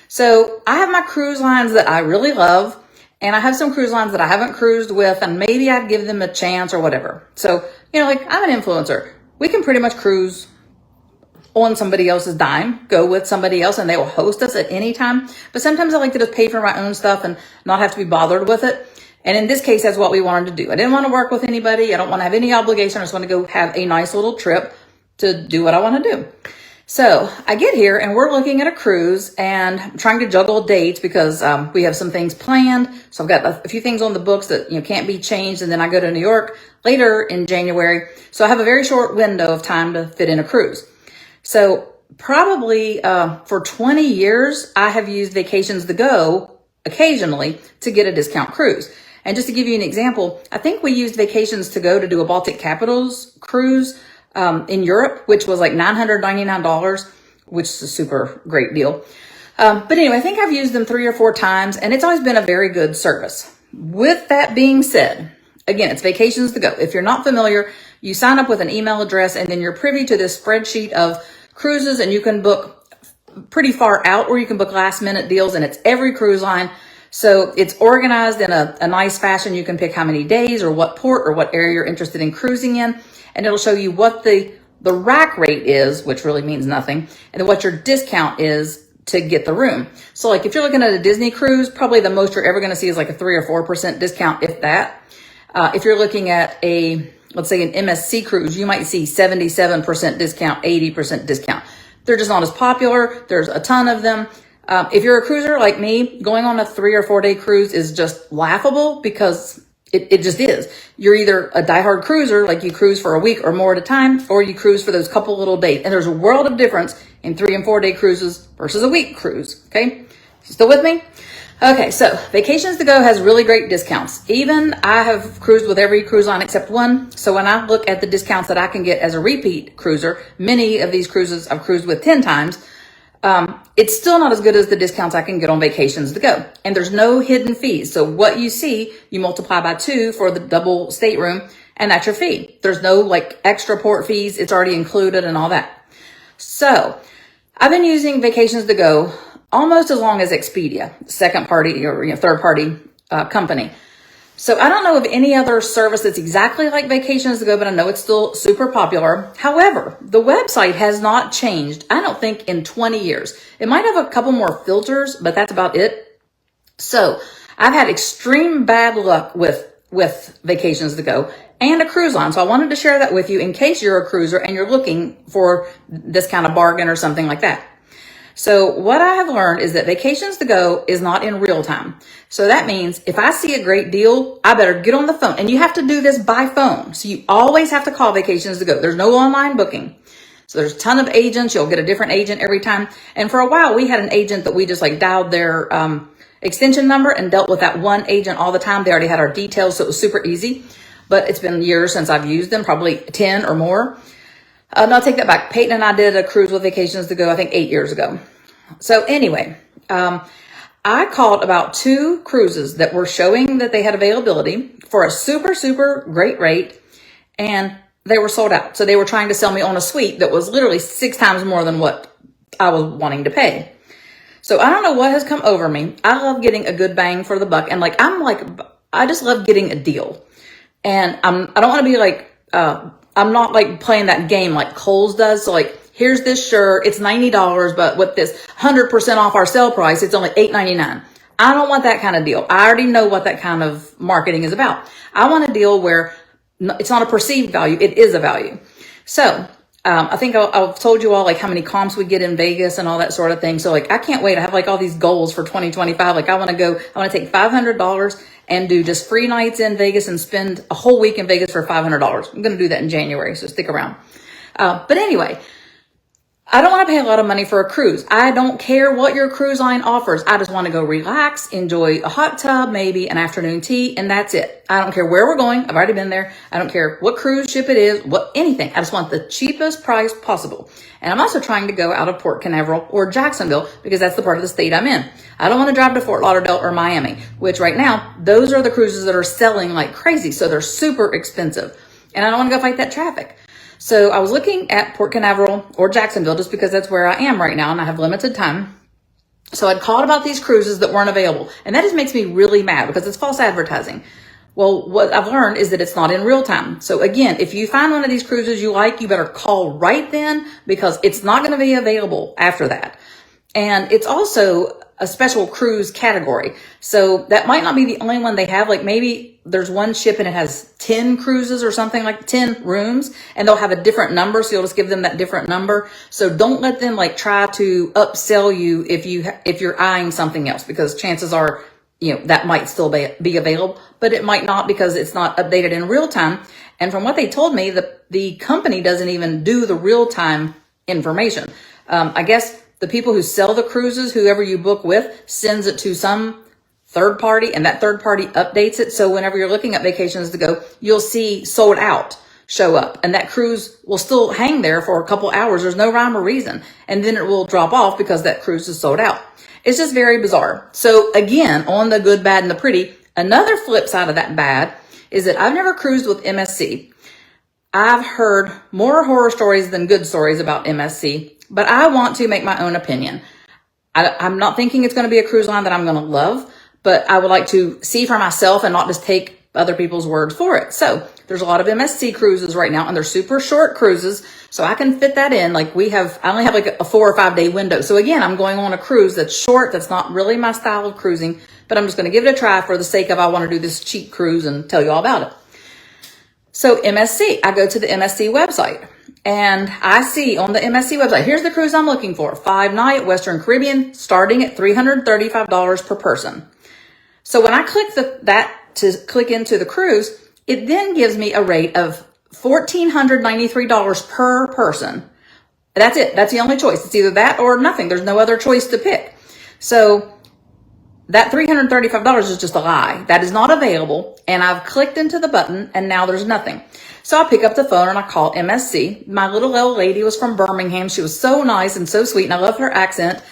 So I have my cruise lines that I really love, and I have some cruise lines that I haven't cruised with, and maybe I'd give them a chance or whatever. So, like I'm an influencer. We can pretty much cruise on somebody else's dime, go with somebody else, and they will host us at any time. But sometimes I like to just pay for my own stuff and not have to be bothered with it. And in this case, that's what we wanted to do. I didn't want to work with anybody. I don't want to have any obligation. I just want to go have a nice little trip to do what I want to do. So I get here and we're looking at a cruise and I'm trying to juggle dates because we have some things planned. So I've got a few things on the books that can't be changed. And then I go to New York later in January. So I have a very short window of time to fit in a cruise. So probably for 20 years, I have used Vacations to Go occasionally to get a discount cruise. And just to give you an example, I think we used Vacations to Go to do a Baltic Capitals cruise in Europe, which was like $999, which is a super great deal. But anyway, I think I've used them 3 or 4 times, and it's always been a very good service. With that being said, again, it's Vacations to Go. If you're not familiar, you sign up with an email address, and then you're privy to this spreadsheet of cruises, and you can book pretty far out, or you can book last minute deals, and it's every cruise line. So it's organized in a nice fashion. You can pick how many days or what port or what area you're interested in cruising in, and it'll show you what the rack rate is, which really means nothing, and then what your discount is to get the room. So like if you're looking at a Disney cruise, probably the most you're ever going to see is like a 3 or 4% discount, if that. If you're looking at let's say an MSC cruise, you might see 77% discount, 80% discount. They're just not as popular. There's a ton of them. If you're a cruiser like me, going on a 3 or 4 day cruise is just laughable because it just is. You're either a diehard cruiser, like you cruise for a week or more at a time, or you cruise for those couple little days. And there's a world of difference in 3 and 4 day cruises versus a week cruise. Okay. You still with me? Okay, so Vacations to Go has really great discounts. Even I have cruised with every cruise line except one. So when I look at the discounts that I can get as a repeat cruiser, many of these cruises I've cruised with 10 times. It's still not as good as the discounts I can get on Vacations to Go. And there's no hidden fees. So what you see, you multiply by 2 for the double stateroom, and that's your fee. There's no like extra port fees. It's already included and all that. So I've been using Vacations to Go almost as long as Expedia, second party or third party company. So I don't know of any other service that's exactly like Vacations to Go, but I know it's still super popular. However, the website has not changed, I don't think, in 20 years. It might have a couple more filters, but that's about it. So I've had extreme bad luck with Vacations to Go and a cruise line. So I wanted to share that with you in case you're a cruiser and you're looking for this kind of bargain or something like that. So what I have learned is that Vacations to Go is not in real time. So that means if I see a great deal, I better get on the phone. And you have to do this by phone. So you always have to call Vacations to Go. There's no online booking. So there's a ton of agents. You'll get a different agent every time. And for a while, we had an agent that we just like dialed their extension number and dealt with that one agent all the time. They already had our details, so it was super easy. But it's been years since I've used them, probably 10 or more. No, I'll take that back. Peyton and I did a cruise with Vacations to Go, I think 8 years ago. So anyway, I called about 2 cruises that were showing that they had availability for a super, super great rate, and they were sold out. So they were trying to sell me on a suite that was literally 6 times more than what I was wanting to pay. So I don't know what has come over me. I love getting a good bang for the buck. And I just love getting a deal. And I don't want to be like, I'm not like playing that game like Kohl's does. So like, here's this shirt, it's $90, but with this 100% off our sale price, it's only $8.99. I don't want that kind of deal. I already know what that kind of marketing is about. I want a deal where it's not a perceived value, it is a value. So I think I've told you all like how many comps we get in Vegas and all that sort of thing. So like, I can't wait. I have like all these goals for 2025. Like I want to take $500 and do just free nights in Vegas and spend a whole week in Vegas for $500. I'm going to do that in January. So stick around. But anyway, I don't want to pay a lot of money for a cruise. I don't care what your cruise line offers. I just want to go relax, enjoy a hot tub, maybe an afternoon tea, and that's it. I don't care where we're going. I've already been there. I don't care what cruise ship it is, anything. I just want the cheapest price possible. And I'm also trying to go out of Port Canaveral or Jacksonville because that's the part of the state I'm in. I don't want to drive to Fort Lauderdale or Miami, which right now, those are the cruises that are selling like crazy. So they're super expensive. And I don't want to go fight that traffic. So I was looking at Port Canaveral or Jacksonville just because that's where I am right now and I have limited time. So I'd called about these cruises that weren't available. And that just makes me really mad because it's false advertising. Well, what I've learned is that it's not in real time. So again, if you find one of these cruises you like, you better call right then because it's not going to be available after that. And it's also a special cruise category. So that might not be the only one they have. Like maybe there's one ship and it has 10 cruises or something, like 10 rooms, and they'll have a different number. So you'll just give them that different number. So don't let them like try to upsell you if you're eyeing something else, because chances are, that might still be available, but it might not because it's not updated in real time. And from what they told me, the company doesn't even do the real time information. I guess the people who sell the cruises, whoever you book with, sends it to some third party, and that third party updates it. So whenever you're looking at vacations to go, you'll see sold out show up, and that cruise will still hang there for a couple hours. There's no rhyme or reason. And then it will drop off because that cruise is sold out. It's just very bizarre. So again, on the good, bad, and the pretty, another flip side of that bad is that I've never cruised with MSC. I've heard more horror stories than good stories about MSC, but I want to make my own opinion. I'm not thinking it's going to be a cruise line that I'm going to love, but I would like to see for myself and not just take other people's words for it. So there's a lot of MSC cruises right now, and they're super short cruises. So I can fit that in. Like I only have like a 4 or 5 day window. So again, I'm going on a cruise that's short. That's not really my style of cruising, but I'm just going to give it a try for the sake of I want to do this cheap cruise and tell you all about it. So MSC, I go to the MSC website and I see on the MSC website, here's the cruise I'm looking for. 5-night Western Caribbean, starting at $335 per person. So when I click that to click into the cruise, it then gives me a rate of $1,493 per person. That's it. That's the only choice. It's either that or nothing. There's no other choice to pick. So that $335 is just a lie. That is not available. And I've clicked into the button and now there's nothing. So I pick up the phone and I call MSC. My little old lady was from Birmingham. She was so nice and so sweet, and I love her accent.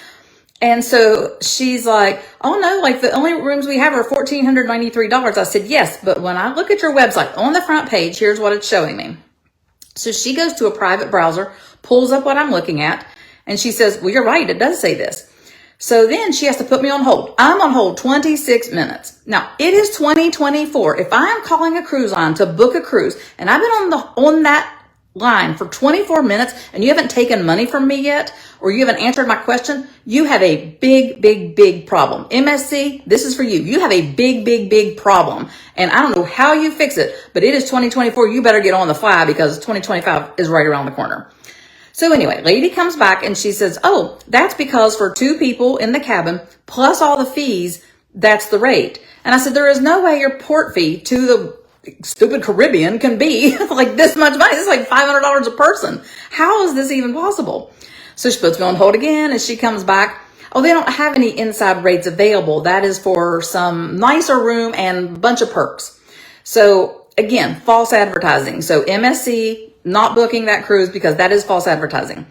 And so she's like, oh no, like the only rooms we have are $1,493. I said, yes, but when I look at your website on the front page, here's what it's showing me. So she goes to a private browser, pulls up what I'm looking at, and she says, well, you're right, it does say this. So then she has to put me on hold. I'm on hold 26 minutes. Now, it is 2024. If I am calling a cruise line to book a cruise, and I've been on that line for 24 minutes and you haven't taken money from me yet, or you haven't answered my question, you have a big, big, big problem. MSC, this is for you. You have a big, big, big problem. And I don't know how you fix it, but it is 2024. You better get on the fly because 2025 is right around the corner. So anyway, lady comes back and she says, oh, that's because for 2 people in the cabin, plus all the fees, that's the rate. And I said, there is no way your port fee to the stupid Caribbean can be like this much money. It's like $500 a person. How is this even possible? So she puts me on hold again and she comes back. Oh, they don't have any inside rates available. That is for some nicer room and a bunch of perks. So again, false advertising. So MSC not booking that cruise because that is false advertising.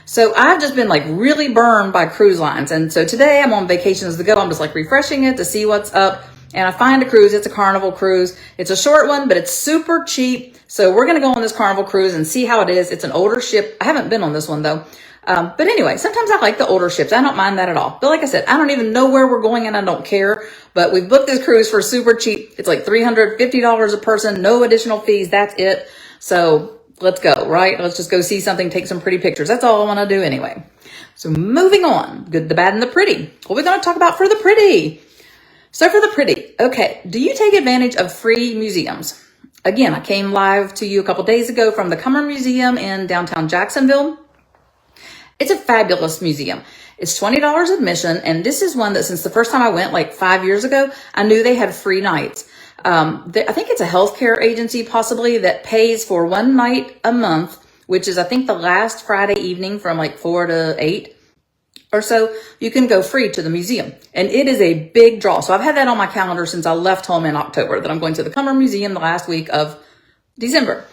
So I've just been like really burned by cruise lines. And so today I'm on Vacations to Go. I'm just like refreshing it to see what's up. And I find a cruise. It's a Carnival cruise. It's a short one, but it's super cheap. So we're going to go on this Carnival cruise and see how it is. It's an older ship. I haven't been on this one though. But anyway, sometimes I like the older ships. I don't mind that at all. But like I said, I don't even know where we're going and I don't care. But we've booked this cruise for super cheap. It's like $350 a person, no additional fees. That's it. So let's go, right? Let's just go see something, take some pretty pictures. That's all I want to do anyway. So moving on, good, the bad, and the pretty. What are we going to talk about for the pretty? So for the pretty, okay, do you take advantage of free museums? Again, I came live to you a couple days ago from the Cummer Museum in downtown Jacksonville. It's a fabulous museum. It's $20 admission, and this is one that since the first time I went, like 5 years ago, I knew they had free nights. I think it's a healthcare agency possibly that pays for one night a month which is I think the last Friday evening from like 4 to 8 or so, you can go free to the museum. And it is a big draw. So I've had that on my calendar since I left home in October, that I'm going to the Cummer Museum the last week of December.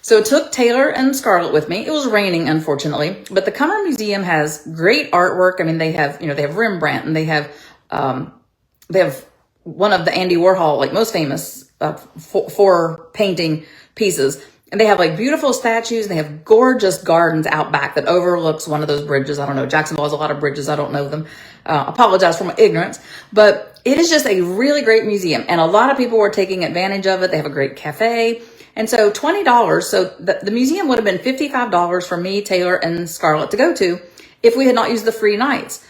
So it took Taylor and Scarlett with me. It was raining, unfortunately, but the Cummer Museum has great artwork. I mean, they have Rembrandt, and they have one of the Andy Warhol, like most famous, four painting pieces. And they have like beautiful statues. They have gorgeous gardens out back that overlooks one of those bridges. I don't know. Jacksonville has a lot of bridges. I don't know them. Apologize for my ignorance, but it is just a really great museum. And a lot of people were taking advantage of it. They have a great cafe. And so $20. So the museum would have been $55 for me, Taylor, and Scarlett to go to if we had not used the free nights.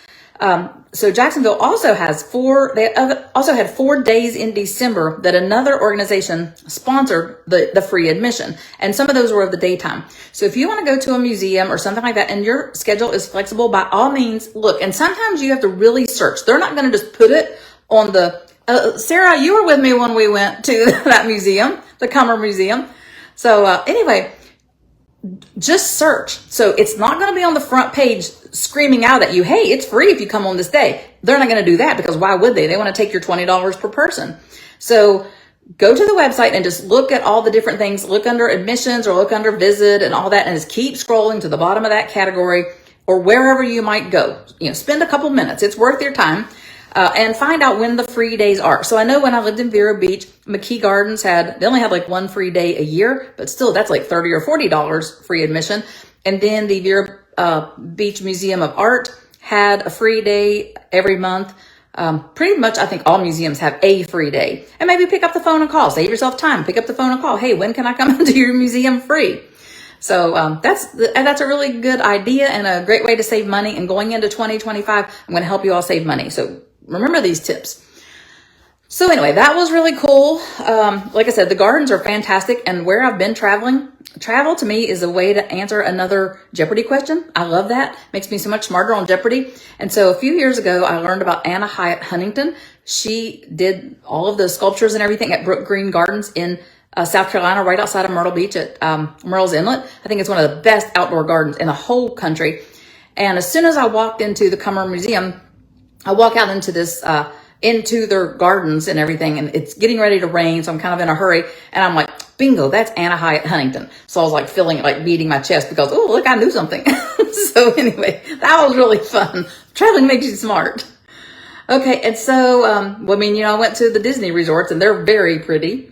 So Jacksonville also has they also had 4 days in December that another organization sponsored the free admission. And some of those were of the daytime. So if you want to go to a museum or something like that and your schedule is flexible, by all means, look. And sometimes you have to really search. They're not going to just put it on Sarah, you were with me when we went to that museum, the Cummer Museum. So anyway, just search. So it's not going to be on the front page screaming out at you, hey, it's free if you come on this day. They're not going to do that, because why would they? They want to take your $20 per person. So go to the website and just look at all the different things. Look under admissions or look under visit and all that, and just keep scrolling to the bottom of that category or wherever you might go. Spend a couple minutes. It's worth your time. And find out when the free days are. So I know when I lived in Vero Beach, McKee Gardens they only had like one free day a year, but still that's like $30 or $40 free admission. And then the Vero Beach Museum of Art had a free day every month. Pretty much I think all museums have a free day. And maybe pick up the phone and call. Save yourself time. Pick up the phone and call. Hey, when can I come into your museum free? So that's a really good idea and a great way to save money. And going into 2025, I'm going to help you all save money. So remember these tips. So anyway, that was really cool. Like I said, the gardens are fantastic. And where I've been travel to me is a way to answer another Jeopardy question. I love that. Makes me so much smarter on Jeopardy. And so a few years ago, I learned about Anna Hyatt Huntington. She did all of the sculptures and everything at Brook Green Gardens in South Carolina, right outside of Myrtle Beach at Murrells Inlet. I think it's one of the best outdoor gardens in the whole country. And as soon as I walked into the Cummer Museum, I walk out into into their gardens and everything, and it's getting ready to rain, so I'm kind of in a hurry, and I'm like, bingo, that's Anna Hyatt Huntington. So I was like feeling it, like beating my chest, because, oh, look, I knew something. So anyway, that was really fun. Traveling makes you smart. Okay, and so, I went to the Disney resorts, and they're very pretty.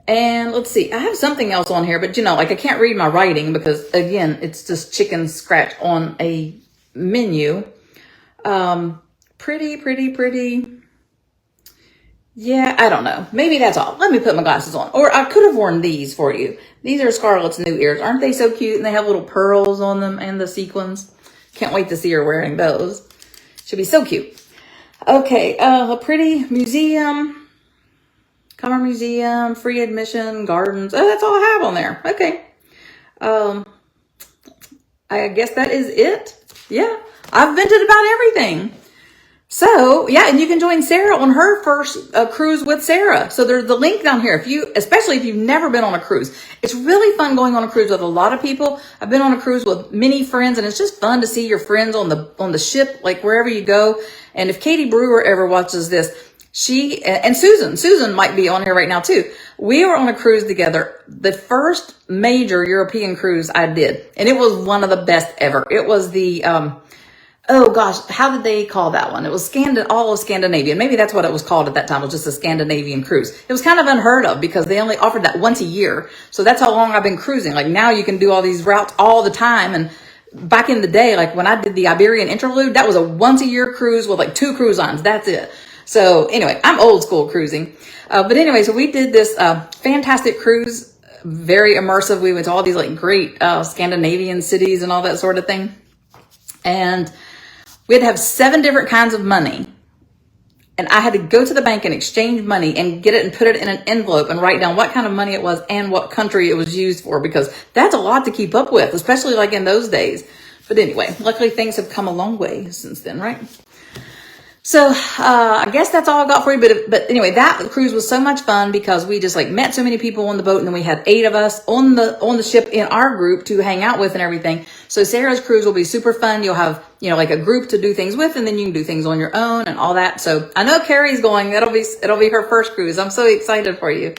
And let's see, I have something else on here, but I can't read my writing because, again, it's just chicken scratch on a menu. Pretty. Yeah, I don't know. Maybe that's all. Let me put my glasses on. Or I could have worn these for you. These are Scarlett's new ears. Aren't they so cute? And they have little pearls on them and the sequins. Can't wait to see her wearing those. Should be so cute. Okay, a pretty museum. Cummer Museum, free admission, gardens. Oh, that's all I have on there. Okay. I guess that is it. Yeah, I've vented about everything. So, yeah, and you can join Sarah on her first cruise with Sarah. So there's the link down here. Especially if you've never been on a cruise. It's really fun going on a cruise with a lot of people. I've been on a cruise with many friends, and it's just fun to see your friends on the ship, like wherever you go. And if Katie Brewer ever watches this, and Susan might be on here right now too. We were on a cruise together, the first major European cruise I did. And it was one of the best ever. It was the, oh gosh, how did they call that one? It was all of Scandinavia. Maybe that's what it was called at that time. It was just a Scandinavian cruise. It was kind of unheard of because they only offered that once a year. So that's how long I've been cruising. Like now you can do all these routes all the time. And back in the day, like when I did the Iberian Interlude, that was a once a year cruise with like 2 cruise lines. That's it. So anyway, I'm old school cruising. But anyway, so we did this fantastic cruise, very immersive. We went to all these like great Scandinavian cities and all that sort of thing. And we had to have 7 different kinds of money. And I had to go to the bank and exchange money and get it and put it in an envelope and write down what kind of money it was and what country it was used for, because that's a lot to keep up with, especially like in those days. But anyway, luckily things have come a long way since then, right? So I guess that's all I got for you. But anyway, that cruise was so much fun because we just like met so many people on the boat, and then we had 8 of us on the ship in our group to hang out with and everything. So Sarah's cruise will be super fun. You'll have, you know, like a group to do things with, and then you can do things on your own and all that. So I know Carrie's going. It'll be her first cruise. I'm so excited for you.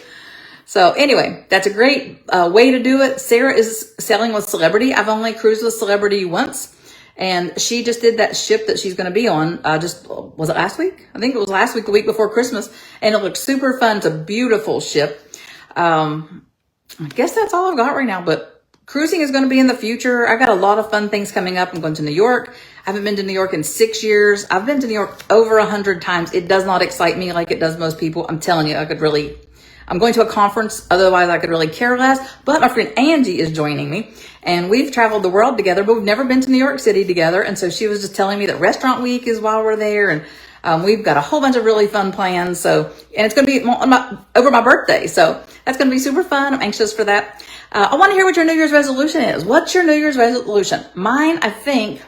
So anyway, that's a great way to do it. Sarah is sailing with Celebrity. I've only cruised with Celebrity once. And she just did that ship that she's going to be on. Was it last week? I think it was last week, the week before Christmas. And it looked super fun. It's a beautiful ship. I guess that's all I've got right now. But cruising is going to be in the future. I got a lot of fun things coming up. I'm going to New York. I haven't been to New York in 6 years. I've been to New York over 100 times. It does not excite me like it does most people. I'm telling you, I'm going to a conference. Otherwise, I could really care less. But my friend Angie is joining me. And we've traveled the world together, but we've never been to New York City together. And so she was just telling me that Restaurant Week is while we're there. And we've got a whole bunch of really fun plans. So, and it's going to be over my birthday. So that's going to be super fun. I'm anxious for that. I want to hear what your New Year's resolution is. What's your New Year's resolution? Mine, I think,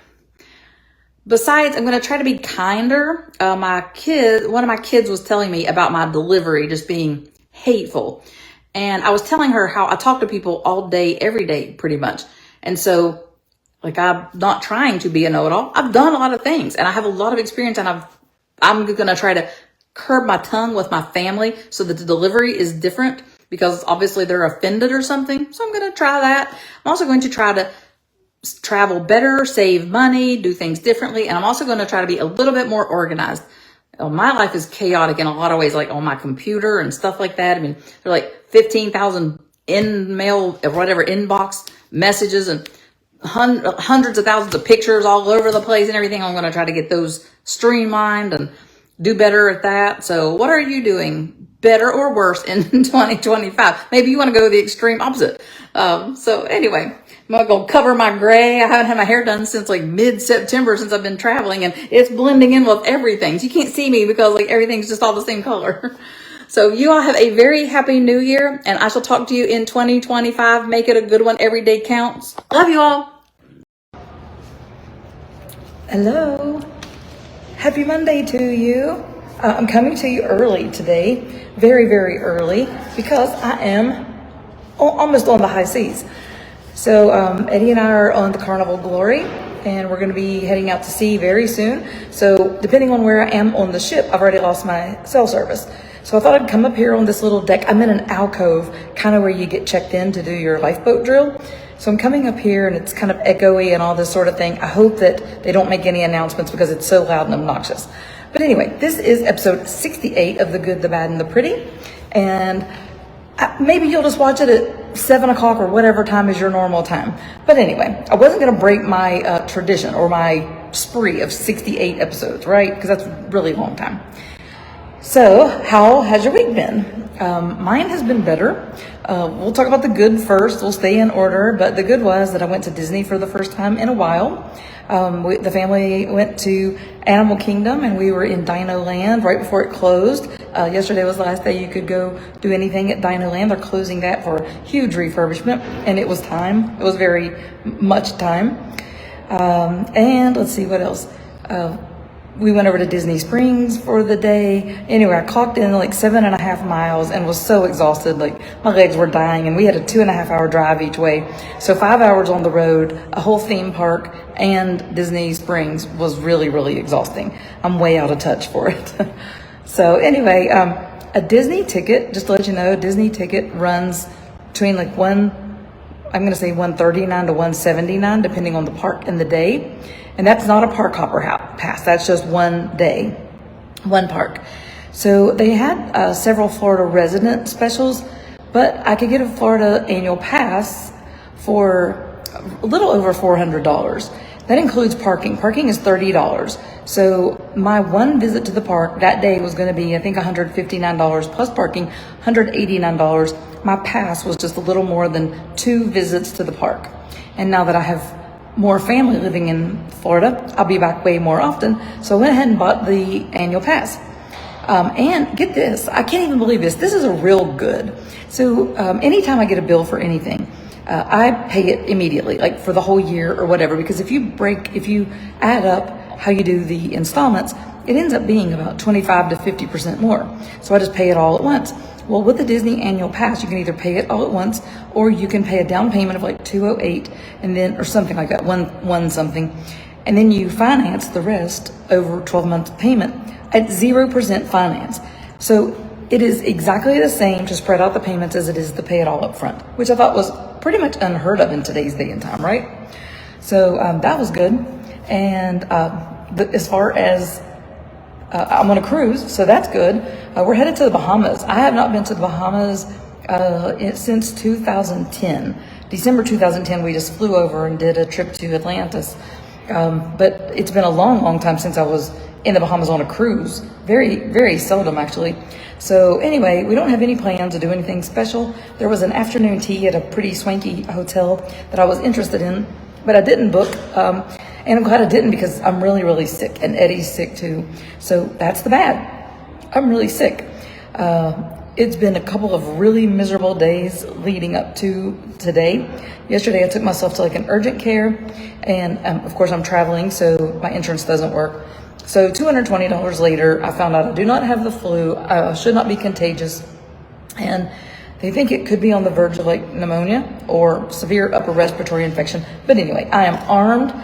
besides, I'm going to try to be kinder. One of my kids was telling me about my delivery just being hateful. And I was telling her how I talk to people all day, every day, pretty much. And so, like, I'm not trying to be a know-it-all. I've done a lot of things, and I have a lot of experience, and I'm going to try to curb my tongue with my family so that the delivery is different, because obviously they're offended or something. So I'm going to try that. I'm also going to try to travel better, save money, do things differently. And I'm also going to try to be a little bit more organized. My life is chaotic in a lot of ways, like on my computer and stuff like that. I mean, there are like 15,000 inbox messages and hundreds of thousands of pictures all over the place and everything. I'm going to try to get those streamlined and do better at that. So what are you doing better or worse in 2025? Maybe you want to go the extreme opposite. So anyway, I'm going to cover my gray. I haven't had my hair done since like mid-September, since I've been traveling, and it's blending in with everything. So you can't see me because like everything's just all the same color. So you all have a very happy new year, and I shall talk to you in 2025. Make it a good one. Every day counts. Love you all. Hello. Happy Monday to you. I'm coming to you early today, very, very early, because I am almost on the high seas. So Eddie and I are on the Carnival Glory, and we're going to be heading out to sea very soon. So depending on where I am on the ship, I've already lost my cell service. So I thought I'd come up here on this little deck. I'm in an alcove, kind of where you get checked in to do your lifeboat drill. So I'm coming up here, and it's kind of echoey and all this sort of thing. I hope that they don't make any announcements because it's so loud and obnoxious. But anyway, this is episode 68 of The Good, the Bad, and the Pretty. And maybe you'll just watch it at 7 o'clock or whatever time is your normal time. But anyway, I wasn't going to break my tradition or my spree of 68 episodes, right? Because that's a really long time. So how has your week been? Mine has been better. We'll talk about the good first. We'll stay in order. But the good was that I went to Disney for the first time in a while. The family went to Animal Kingdom, and we were in Dino Land right before it closed. Yesterday was the last day you could go do anything at Dino Land. They're closing that for huge refurbishment, and it was time. It was very much time. And let's see what else. We went over to Disney Springs for the day. Anyway, I clocked in like 7.5 miles and was so exhausted. Like my legs were dying, and we had a 2.5 hour drive each way. So 5 hours on the road, a whole theme park, and Disney Springs was really, really exhausting. I'm way out of touch for it. So anyway, a Disney ticket, just to let you know, a Disney ticket runs between like I'm going to say $139 to $179, depending on the park and the day. And that's not a park hopper pass. That's just one day, one park. So they had several Florida resident specials, but I could get a Florida annual pass for a little over $400. That includes parking. Parking is $30. So my one visit to the park that day was going to be, I think, $159 plus parking, $189. My pass was just a little more than 2 visits to the park. And now that I have more family living in Florida, I'll be back way more often. So I went ahead and bought the annual pass. And get this, I can't even believe this. This is a real good. So anytime I get a bill for anything, I pay it immediately, like for the whole year or whatever, because if you add up how you do the installments, it ends up being about 25 to 50% more. So I just pay it all at once. Well, with the Disney annual pass, you can either pay it all at once, or you can pay a down payment of like $208, and then, or something like that, one something, and then you finance the rest over 12 months payment at 0% finance. So it is exactly the same to spread out the payments as it is to pay it all up front, which I thought was pretty much unheard of in today's day and time, right? So that was good. And as far as I'm on a cruise, so that's good. We're headed to the Bahamas. I have not been to the Bahamas since 2010. December 2010, we just flew over and did a trip to Atlantis. But it's been a long time since I was in the Bahamas on a cruise. Very, very seldom, actually. So anyway, we don't have any plans to do anything special. There was an afternoon tea at a pretty swanky hotel that I was interested in, but I didn't book. And I'm glad I didn't, because I'm really, really sick, and Eddie's sick too. So that's the bad. I'm really sick. It's been a couple of really miserable days leading up to today. Yesterday I took myself to like an urgent care, and of course I'm traveling, so my insurance doesn't work. So $220 later, I found out I do not have the flu. I should not be contagious, and they think it could be on the verge of like pneumonia or severe upper respiratory infection. But anyway, I am armed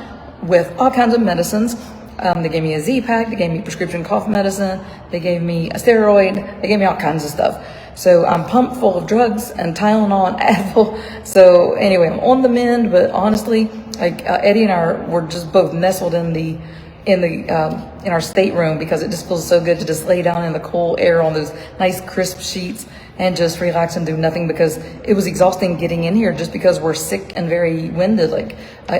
with all kinds of medicines. They gave me a Z-Pack, they gave me prescription cough medicine, they gave me a steroid, they gave me all kinds of stuff. So I'm pumped full of drugs and Tylenol and Advil. So anyway, I'm on the mend, but honestly, like Eddie and I were just both nestled in our stateroom, because it just feels so good to just lay down in the cool air on those nice crisp sheets and just relax and do nothing, because it was exhausting getting in here just because we're sick and very winded. Like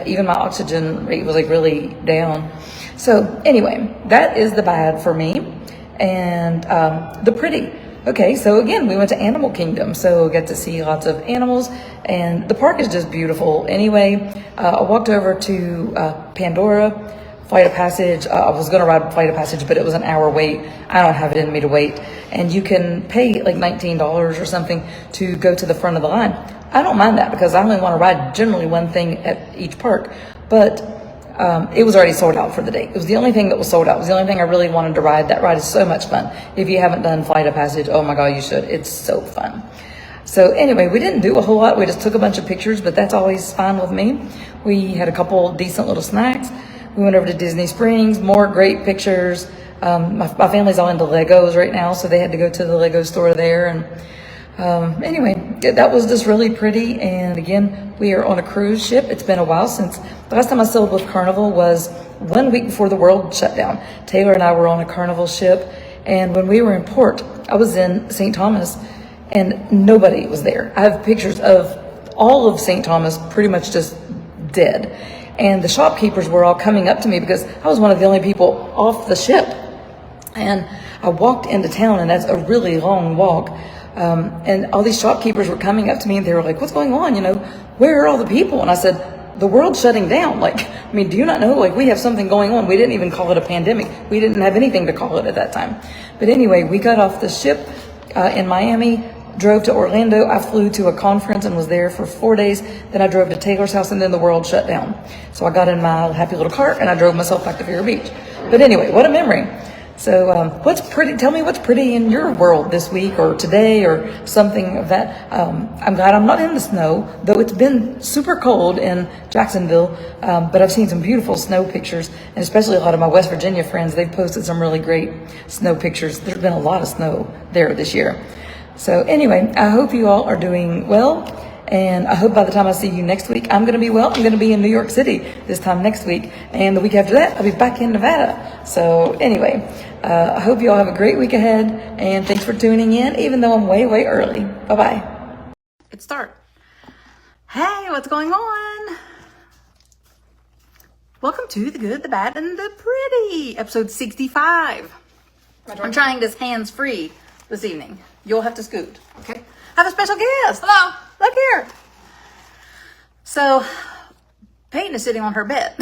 even my oxygen rate was like really down. So anyway, that is the bad for me. And the pretty. Okay, so again, we went to Animal Kingdom, so got to see lots of animals, and the park is just beautiful. Anyway, I walked over to Pandora. Flight of Passage, I was going to ride Flight of Passage, but it was an hour wait. I don't have it in me to wait. And you can pay like $19 or something to go to the front of the line. I don't mind that, because I only want to ride generally one thing at each park. But it was already sold out for the day. It was the only thing that was sold out. It was the only thing I really wanted to ride. That ride is so much fun. If you haven't done Flight of Passage, oh my God, you should. It's so fun. So anyway, we didn't do a whole lot. We just took a bunch of pictures, but that's always fine with me. We had a couple decent little snacks. We went over to Disney Springs, more great pictures. My family's all into Legos right now, so they had to go to the Lego store there. And anyway, that was just really pretty. And again, we are on a cruise ship. It's been a while since the last time I sailed with Carnival was 1 week before the world shut down. Taylor and I were on a Carnival ship, and when we were in port, I was in St. Thomas, and nobody was there. I have pictures of all of St. Thomas pretty much just dead. And the shopkeepers were all coming up to me, because I was one of the only people off the ship. And I walked into town, and that's a really long walk. And all these shopkeepers were coming up to me, and they were like, "What's going on? You know, where are all the people?" And I said, "The world's shutting down. Like, I mean, do you not know? Like, we have something going on. We didn't even call it a pandemic. We didn't have anything to call it at that time." But anyway, we got off the ship in Miami, drove to Orlando. I flew to a conference and was there for 4 days. Then I drove to Taylor's house, and then the world shut down. So I got in my happy little cart and I drove myself back to Vero Beach. But anyway, what a memory. So what's pretty? Tell me what's pretty in your world this week or today or something of that. I'm glad I'm not in the snow, though it's been super cold in Jacksonville. But I've seen some beautiful snow pictures, and especially a lot of my West Virginia friends. They've posted some really great snow pictures. There's been a lot of snow there this year. So anyway, I hope you all are doing well, and I hope by the time I see you next week, I'm going to be well. I'm going to be in New York City this time next week, and the week after that, I'll be back in Nevada. So anyway, I hope you all have a great week ahead, and thanks for tuning in, even though I'm way, way early. Bye-bye. It's start. Hey, what's going on? Welcome to The Good, the Bad, and the Pretty, episode 65. I'm trying this hands-free this evening. You'll have to scoot, okay? I have a special guest. Hello. Look here. So, Peyton is sitting on her bed.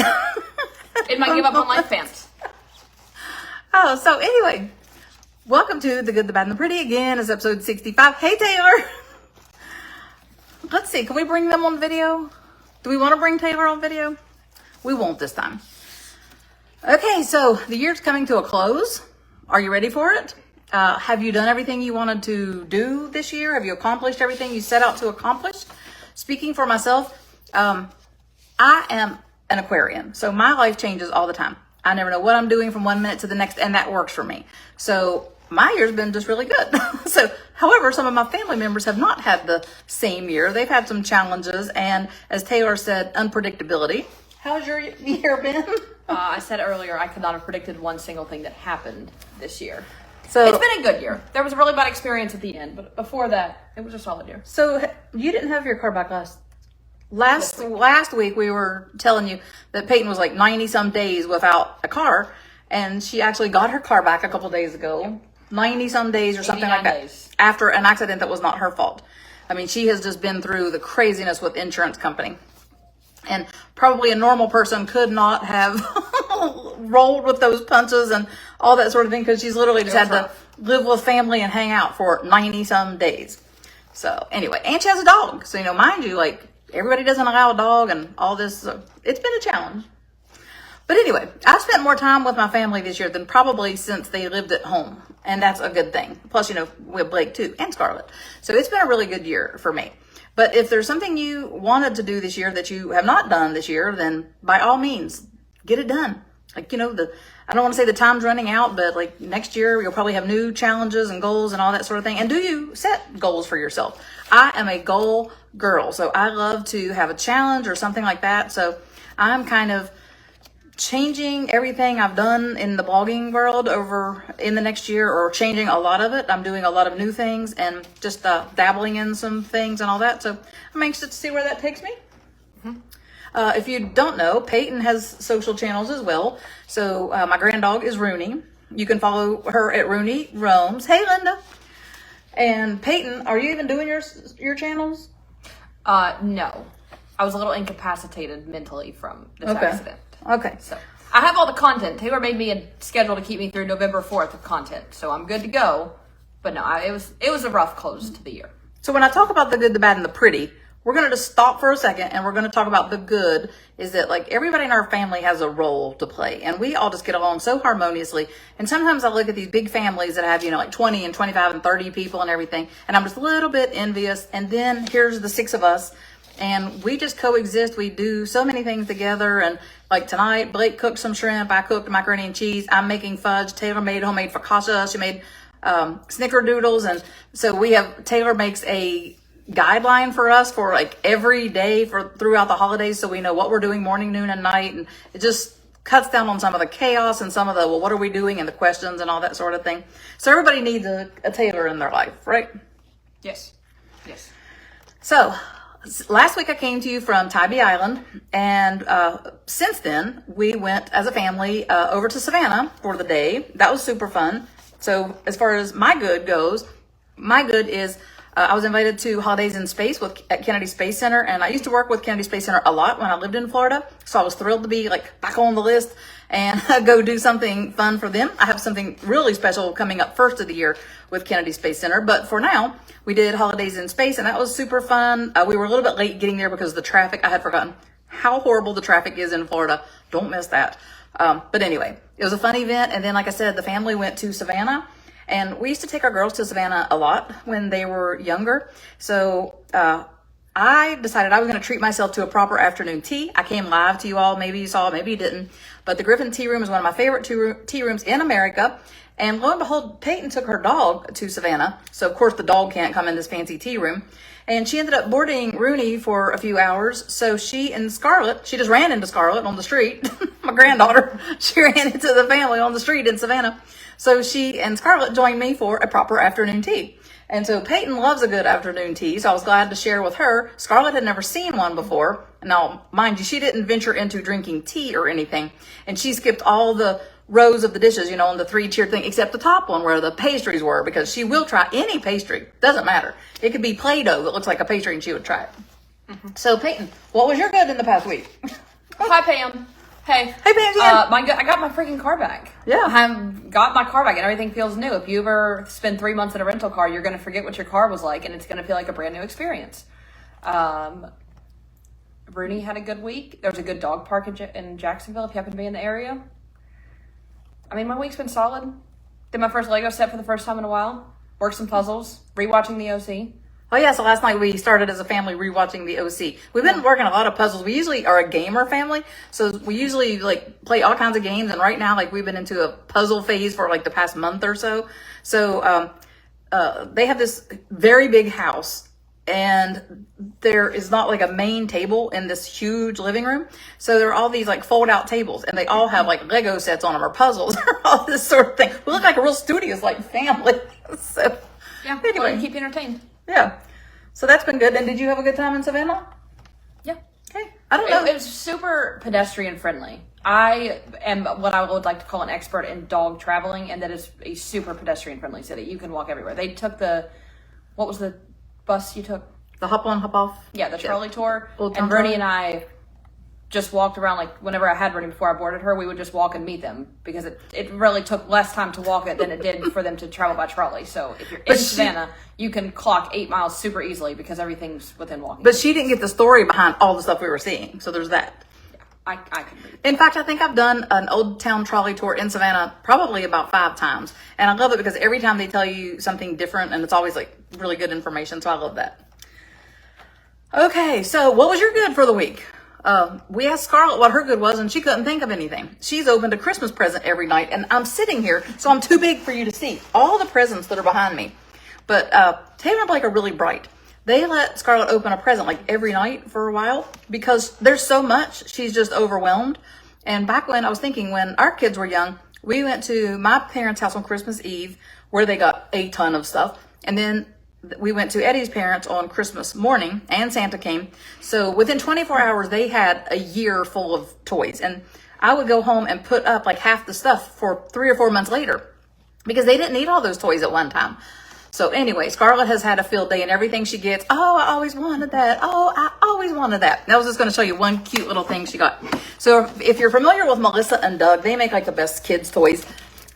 In my Give Up on Life pants. Oh, so anyway, welcome to The Good, the Bad, and the Pretty. Again, it's episode 65. Hey, Taylor. Let's see, can we bring them on video? Do we want to bring Taylor on video? We won't this time. Okay, so the year's coming to a close. Are you ready for it? Have you done everything you wanted to do this year? Have you accomplished everything you set out to accomplish? Speaking for myself, I am an Aquarium, so my life changes all the time. I never know what I'm doing from one minute to the next, and that works for me. So my year's been just really good. So, however, some of my family members have not had the same year. They've had some challenges, and as Taylor said, unpredictability. How's your year been? I said earlier I could not have predicted one single thing that happened this year. So It's been a good year. There was a really bad experience at the end, but before that, it was a solid year. So you didn't have your car back last week. We were telling you that Peyton was like 90 some days without a car, and she actually got her car back a couple days ago. 90 some days or something like 89 that. days. After an accident that was not her fault. I mean, she has just been through the craziness with insurance company. And probably a normal person could not have rolled with those punches and all that sort of thing, because she's literally just had to live with family and hang out for 90 some days. So anyway, and she has a dog. So, mind you, like, everybody doesn't allow a dog and all this. So it's been a challenge. But anyway, I've spent more time with my family this year than probably since they lived at home. And that's a good thing. Plus, we have Blake too, and Scarlett. So it's been a really good year for me. But if there's something you wanted to do this year that you have not done this year, then by all means, get it done. Like, I don't want to say the time's running out, but like next year, you'll probably have new challenges and goals and all that sort of thing. And do you set goals for yourself? I am a goal girl, so I love to have a challenge or something like that. So I'm kind of changing everything I've done in the blogging world over in the next year, or changing a lot of it. I'm doing a lot of new things and just dabbling in some things and all that. So I'm anxious to see where that takes me. If you don't know, Peyton has social channels as well. So my grand dog is Rooney. You can follow her at Rooney Roams. Hey, Linda. And Peyton, are you even doing your channels? No. I was a little incapacitated mentally from this accident. Okay. So I have all the content. Taylor made me a schedule to keep me through November 4th with content. So I'm good to go. But no, it was a rough close to the year. So when I talk about the good, the bad, and the pretty, we're going to just stop for a second and we're going to talk about the good. Is that like everybody in our family has a role to play, and we all just get along so harmoniously. And sometimes I look at these big families that have, like 20 and 25 and 30 people and everything, and I'm just a little bit envious. And then here's the 6 of us, and we just coexist. We do so many things together. And like tonight, Blake cooked some shrimp. I cooked macaroni and cheese. I'm making fudge. Taylor made homemade focaccia. She made snickerdoodles. And so Taylor makes a guideline for us for like every day throughout the holidays, so we know what we're doing morning, noon, and night. And it just cuts down on some of the chaos and some of the, well, what are we doing, and the questions and all that sort of thing. So everybody needs a Taylor in their life, right? Yes. So last week I came to you from Tybee Island, and since then we went as a family over to Savannah for the day. That was super fun. So as far as my good goes, my good is I was invited to Holidays in Space at Kennedy Space Center, and I used to work with Kennedy Space Center a lot when I lived in Florida. So I was thrilled to be like back on the list and go do something fun for them. I have something really special coming up first of the year with Kennedy Space Center, but for now we did Holidays in Space, and that was super fun. We were a little bit late getting there because of the traffic. I had forgotten how horrible the traffic is in Florida. Don't miss that. But anyway, it was a fun event. And then, like I said, the family went to Savannah. And we used to take our girls to Savannah a lot when they were younger. So I decided I was going to treat myself to a proper afternoon tea. I came live to you all. Maybe you saw it, maybe you didn't. But the Griffin Tea Room is one of my favorite tea rooms in America. And lo and behold, Peyton took her dog to Savannah. So, of course, the dog can't come in this fancy tea room. And she ended up boarding Rooney for a few hours. So she and Scarlett, she just ran into Scarlett on the street. My granddaughter, she ran into the family on the street in Savannah. So she and Scarlett joined me for a proper afternoon tea. And so Peyton loves a good afternoon tea, so I was glad to share with her. Scarlett had never seen one before. Now, mind you, she didn't venture into drinking tea or anything. And she skipped all the rows of the dishes, on the 3-tiered thing, except the top one where the pastries were, because she will try any pastry. Doesn't matter. It could be Play-Doh that looks like a pastry, and she would try it. Mm-hmm. So Peyton, what was your good in the past week? Hi, Pam. Hey, Pam. I got my freaking car back. Yeah. I've got my car back and everything feels new. If you ever spend 3 months in a rental car, you're going to forget what your car was like, and it's going to feel like a brand new experience. Rooney had a good week. There's a good dog park in Jacksonville if you happen to be in the area. I mean, my week's been solid. Did my first Lego set for the first time in a while. Worked some puzzles. Rewatching the OC. Oh yeah, so last night we started as a family rewatching the OC. We've been working a lot of puzzles. We usually are a gamer family, so we usually like play all kinds of games. And right now, like we've been into a puzzle phase for like the past month or so. So they have this very big house, and there is not like a main table in this huge living room. So there are all these like fold out tables, and they all have like Lego sets on them or puzzles or all this sort of thing. We look like a real studious like family. So Yeah, anyway, well, keep you entertained. yeah. So that's been good. And did you have a good time in Savannah? Yeah. Okay. I don't know. It was super pedestrian friendly. I am what I would like to call an expert in dog traveling, and that is a super pedestrian friendly city. You can walk everywhere. They took what was the bus you took? The hop on, hop off. Yeah, the trolley tour. Old And Town Bernie Trolley. and I just walked around, like whenever I had Bernie before I boarded her, we would just walk and meet them because it really took less time to walk it than it did for them to travel by trolley. So if you're in Savannah, you can clock 8 miles super easily because everything's within walking. But she didn't get the story behind all the stuff we were seeing. So there's that. I can read. In fact, I think I've done an Old Town Trolley tour in Savannah probably about 5 times. And I love it because every time they tell you something different, and it's always like really good information. So I love that. Okay, so what was your good for the week? We asked Scarlett what her good was, and she couldn't think of anything. She's opened a Christmas present every night, and I'm sitting here, so I'm too big for you to see all the presents that are behind me. But Taylor and Blake are really bright. They let Scarlett open a present like every night for a while because there's so much, she's just overwhelmed. And back when I was thinking, when our kids were young, we went to my parents' house on Christmas Eve where they got a ton of stuff. And then we went to Eddie's parents on Christmas morning, and Santa came. So within 24 hours, they had a year full of toys. And I would go home and put up like half the stuff for 3 or 4 months later because they didn't need all those toys at one time. So anyway, Scarlett has had a field day, and everything she gets, oh, I always wanted that. Oh, I always wanted that. And I was just going to show you one cute little thing she got. So if you're familiar with Melissa and Doug, they make like the best kids toys.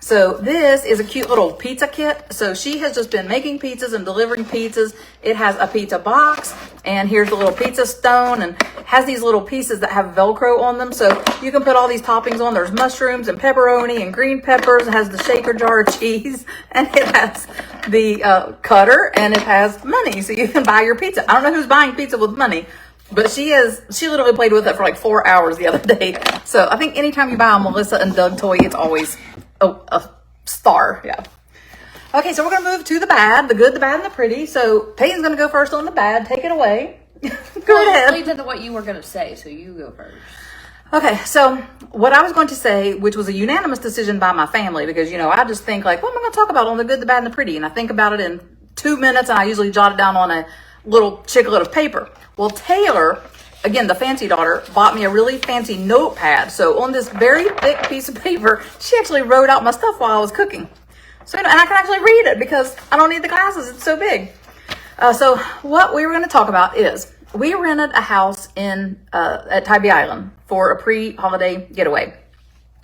So this is a cute little pizza kit. So she has just been making pizzas and delivering pizzas. It has a pizza box, and here's the little pizza stone, and has these little pieces that have Velcro on them. So you can put all these toppings on. There's mushrooms and pepperoni and green peppers. It has the shaker jar of cheese, and it has the cutter, and it has money. So you can buy your pizza. I don't know who's buying pizza with money, but she literally played with it for like 4 hours the other day. So I think anytime you buy a Melissa and Doug toy, it's always a star. Yeah. Okay, so we're going to move to the bad, the good, the bad, and the pretty. So Peyton's going to go first on the bad. Take it away. Go ahead. It leads into what you were going to say, so you go first. Okay, so what I was going to say, which was a unanimous decision by my family, because, I just think like, what am I going to talk about on the good, the bad, and the pretty? And I think about it in 2 minutes, and I usually jot it down on a little chiclet of paper. Well, Taylor, again, the fancy daughter, bought me a really fancy notepad. So on this very thick piece of paper, she actually wrote out my stuff while I was cooking. So, and I can actually read it because I don't need the glasses. It's so big. So what we were going to talk about is we rented a house at Tybee Island for a pre-holiday getaway.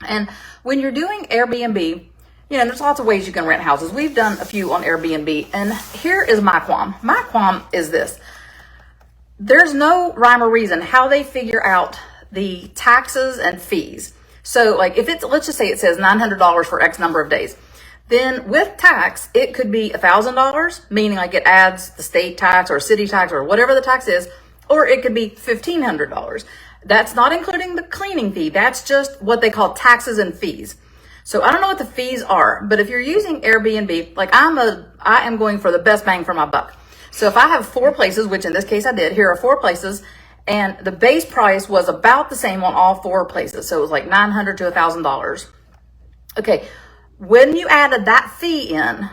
And when you're doing Airbnb, there's lots of ways you can rent houses. We've done a few on Airbnb, and here is my qualm. My qualm is this. There's no rhyme or reason how they figure out the taxes and fees. So like let's just say it says $900 for X number of days. Then with tax, it could be $1,000, meaning like it adds the state tax or city tax or whatever the tax is, or it could be $1,500. That's not including the cleaning fee. That's just what they call taxes and fees. So I don't know what the fees are, but if you're using Airbnb, like I am going for the best bang for my buck. So if I have 4 places, which in this case I did, here are 4 places, and the base price was about the same on all 4 places. So it was like $900 to $1,000. Okay. When you added that fee in,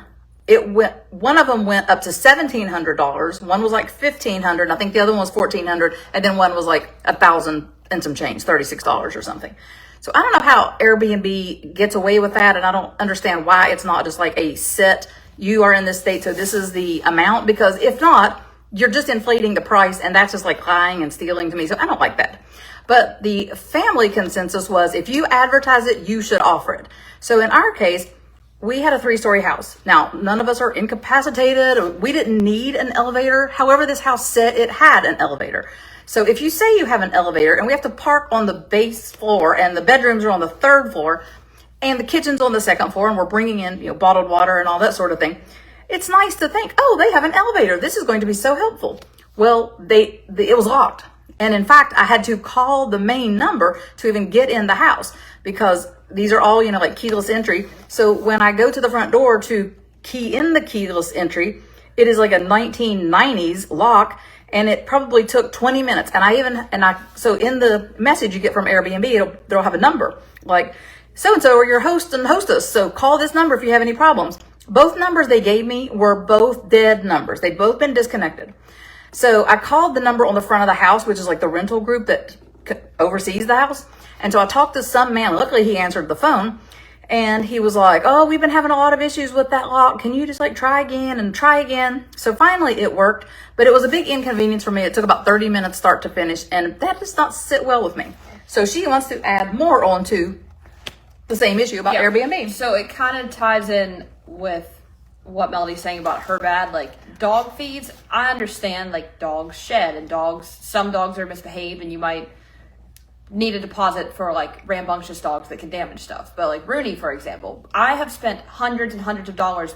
one of them went up to $1,700. One was like $1,500. And I think the other one was $1,400. And then one was like $1,000 and some change, $36 or something. So I don't know how Airbnb gets away with that. And I don't understand why it's not just like a set, you are in this state, so this is the amount. Because if not, you're just inflating the price, and that's just like lying and stealing to me. So I don't like that. But the family consensus was if you advertise it, you should offer it. So in our case, we had a 3-story house. Now, none of us are incapacitated. We didn't need an elevator. However, this house said it had an elevator. So if you say you have an elevator and we have to park on the base floor and the bedrooms are on the 3rd floor, and the kitchen's on the second floor, and we're bringing in, bottled water and all that sort of thing. It's nice to think, oh, they have an elevator. This is going to be so helpful. Well, it was locked. And in fact, I had to call the main number to even get in the house, because these are all, like keyless entry. So when I go to the front door to key in the keyless entry, it is like a 1990s lock, and it probably took 20 minutes. So in the message you get from Airbnb, they'll have a number like, so-and-so are your host and hostess. So call this number if you have any problems. Both numbers they gave me were both dead numbers. They'd both been disconnected. So I called the number on the front of the house, which is like the rental group that oversees the house. And so I talked to some man. Luckily, he answered the phone. And he was like, oh, we've been having a lot of issues with that lock. Can you just try again and try again? So finally it worked. But it was a big inconvenience for me. It took about 30 minutes start to finish. And that does not sit well with me. So she wants to add more onto the same issue about Airbnb. So it kind of ties in with what Melody's saying about her bad, dog feeds. I understand, dogs shed, and some dogs are misbehaved, and you might need a deposit for rambunctious dogs that can damage stuff. But Rooney, for example, I have spent hundreds and hundreds of dollars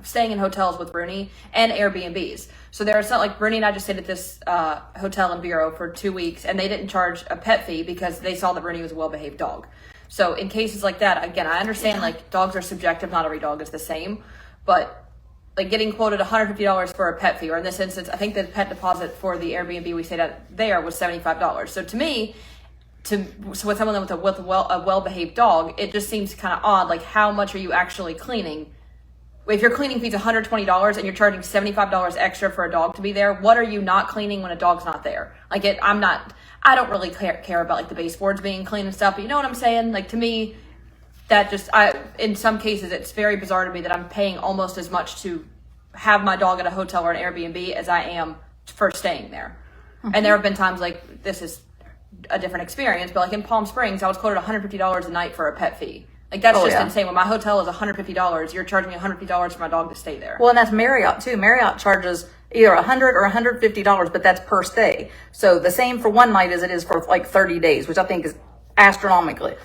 staying in hotels with Rooney and Airbnbs. So there's not Rooney and I just stayed at this hotel in Bureau for 2 weeks, and they didn't charge a pet fee because they saw that Rooney was a well-behaved dog. So in cases like that, again, I understand dogs are subjective. Not every dog is the same, but getting quoted $150 for a pet fee, or in this instance, I think the pet deposit for the Airbnb we stayed at there was $75. So to me, with someone with a well-behaved dog, it just seems kind of odd. How much are you actually cleaning? If your cleaning fee's $120 and you're charging $75 extra for a dog to be there, what are you not cleaning when a dog's not there? I don't really care about the baseboards being clean and stuff, but you know what I'm saying? To me, that in some cases, it's very bizarre to me that I'm paying almost as much to have my dog at a hotel or an Airbnb as I am for staying there. Mm-hmm. And there have been times this is a different experience, but in Palm Springs, I was quoted $150 a night for a pet fee. That's insane. When my hotel is $150, you're charging me $150 for my dog to stay there. Well, and that's Marriott too. Marriott charges either $100 or $150, but that's per stay. So the same for one night as it is for 30 days, which I think is astronomically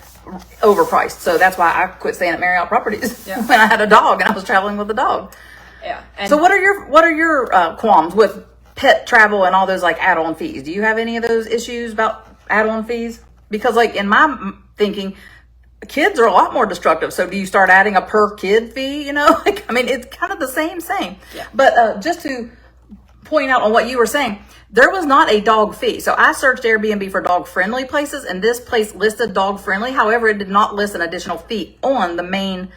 overpriced. So that's why I quit staying at Marriott properties when I had a dog and I was traveling with a dog. Yeah. So what are your qualms with pet travel and all those add-on fees? Do you have any of those issues about add-on fees? Because in my thinking, kids are a lot more destructive. So do you start adding a per kid fee? It's kind of the same thing. Yeah. But just to point out on what you were saying, there was not a dog fee. So I searched Airbnb for dog friendly places, and this place listed dog friendly. However, it did not list an additional fee on the main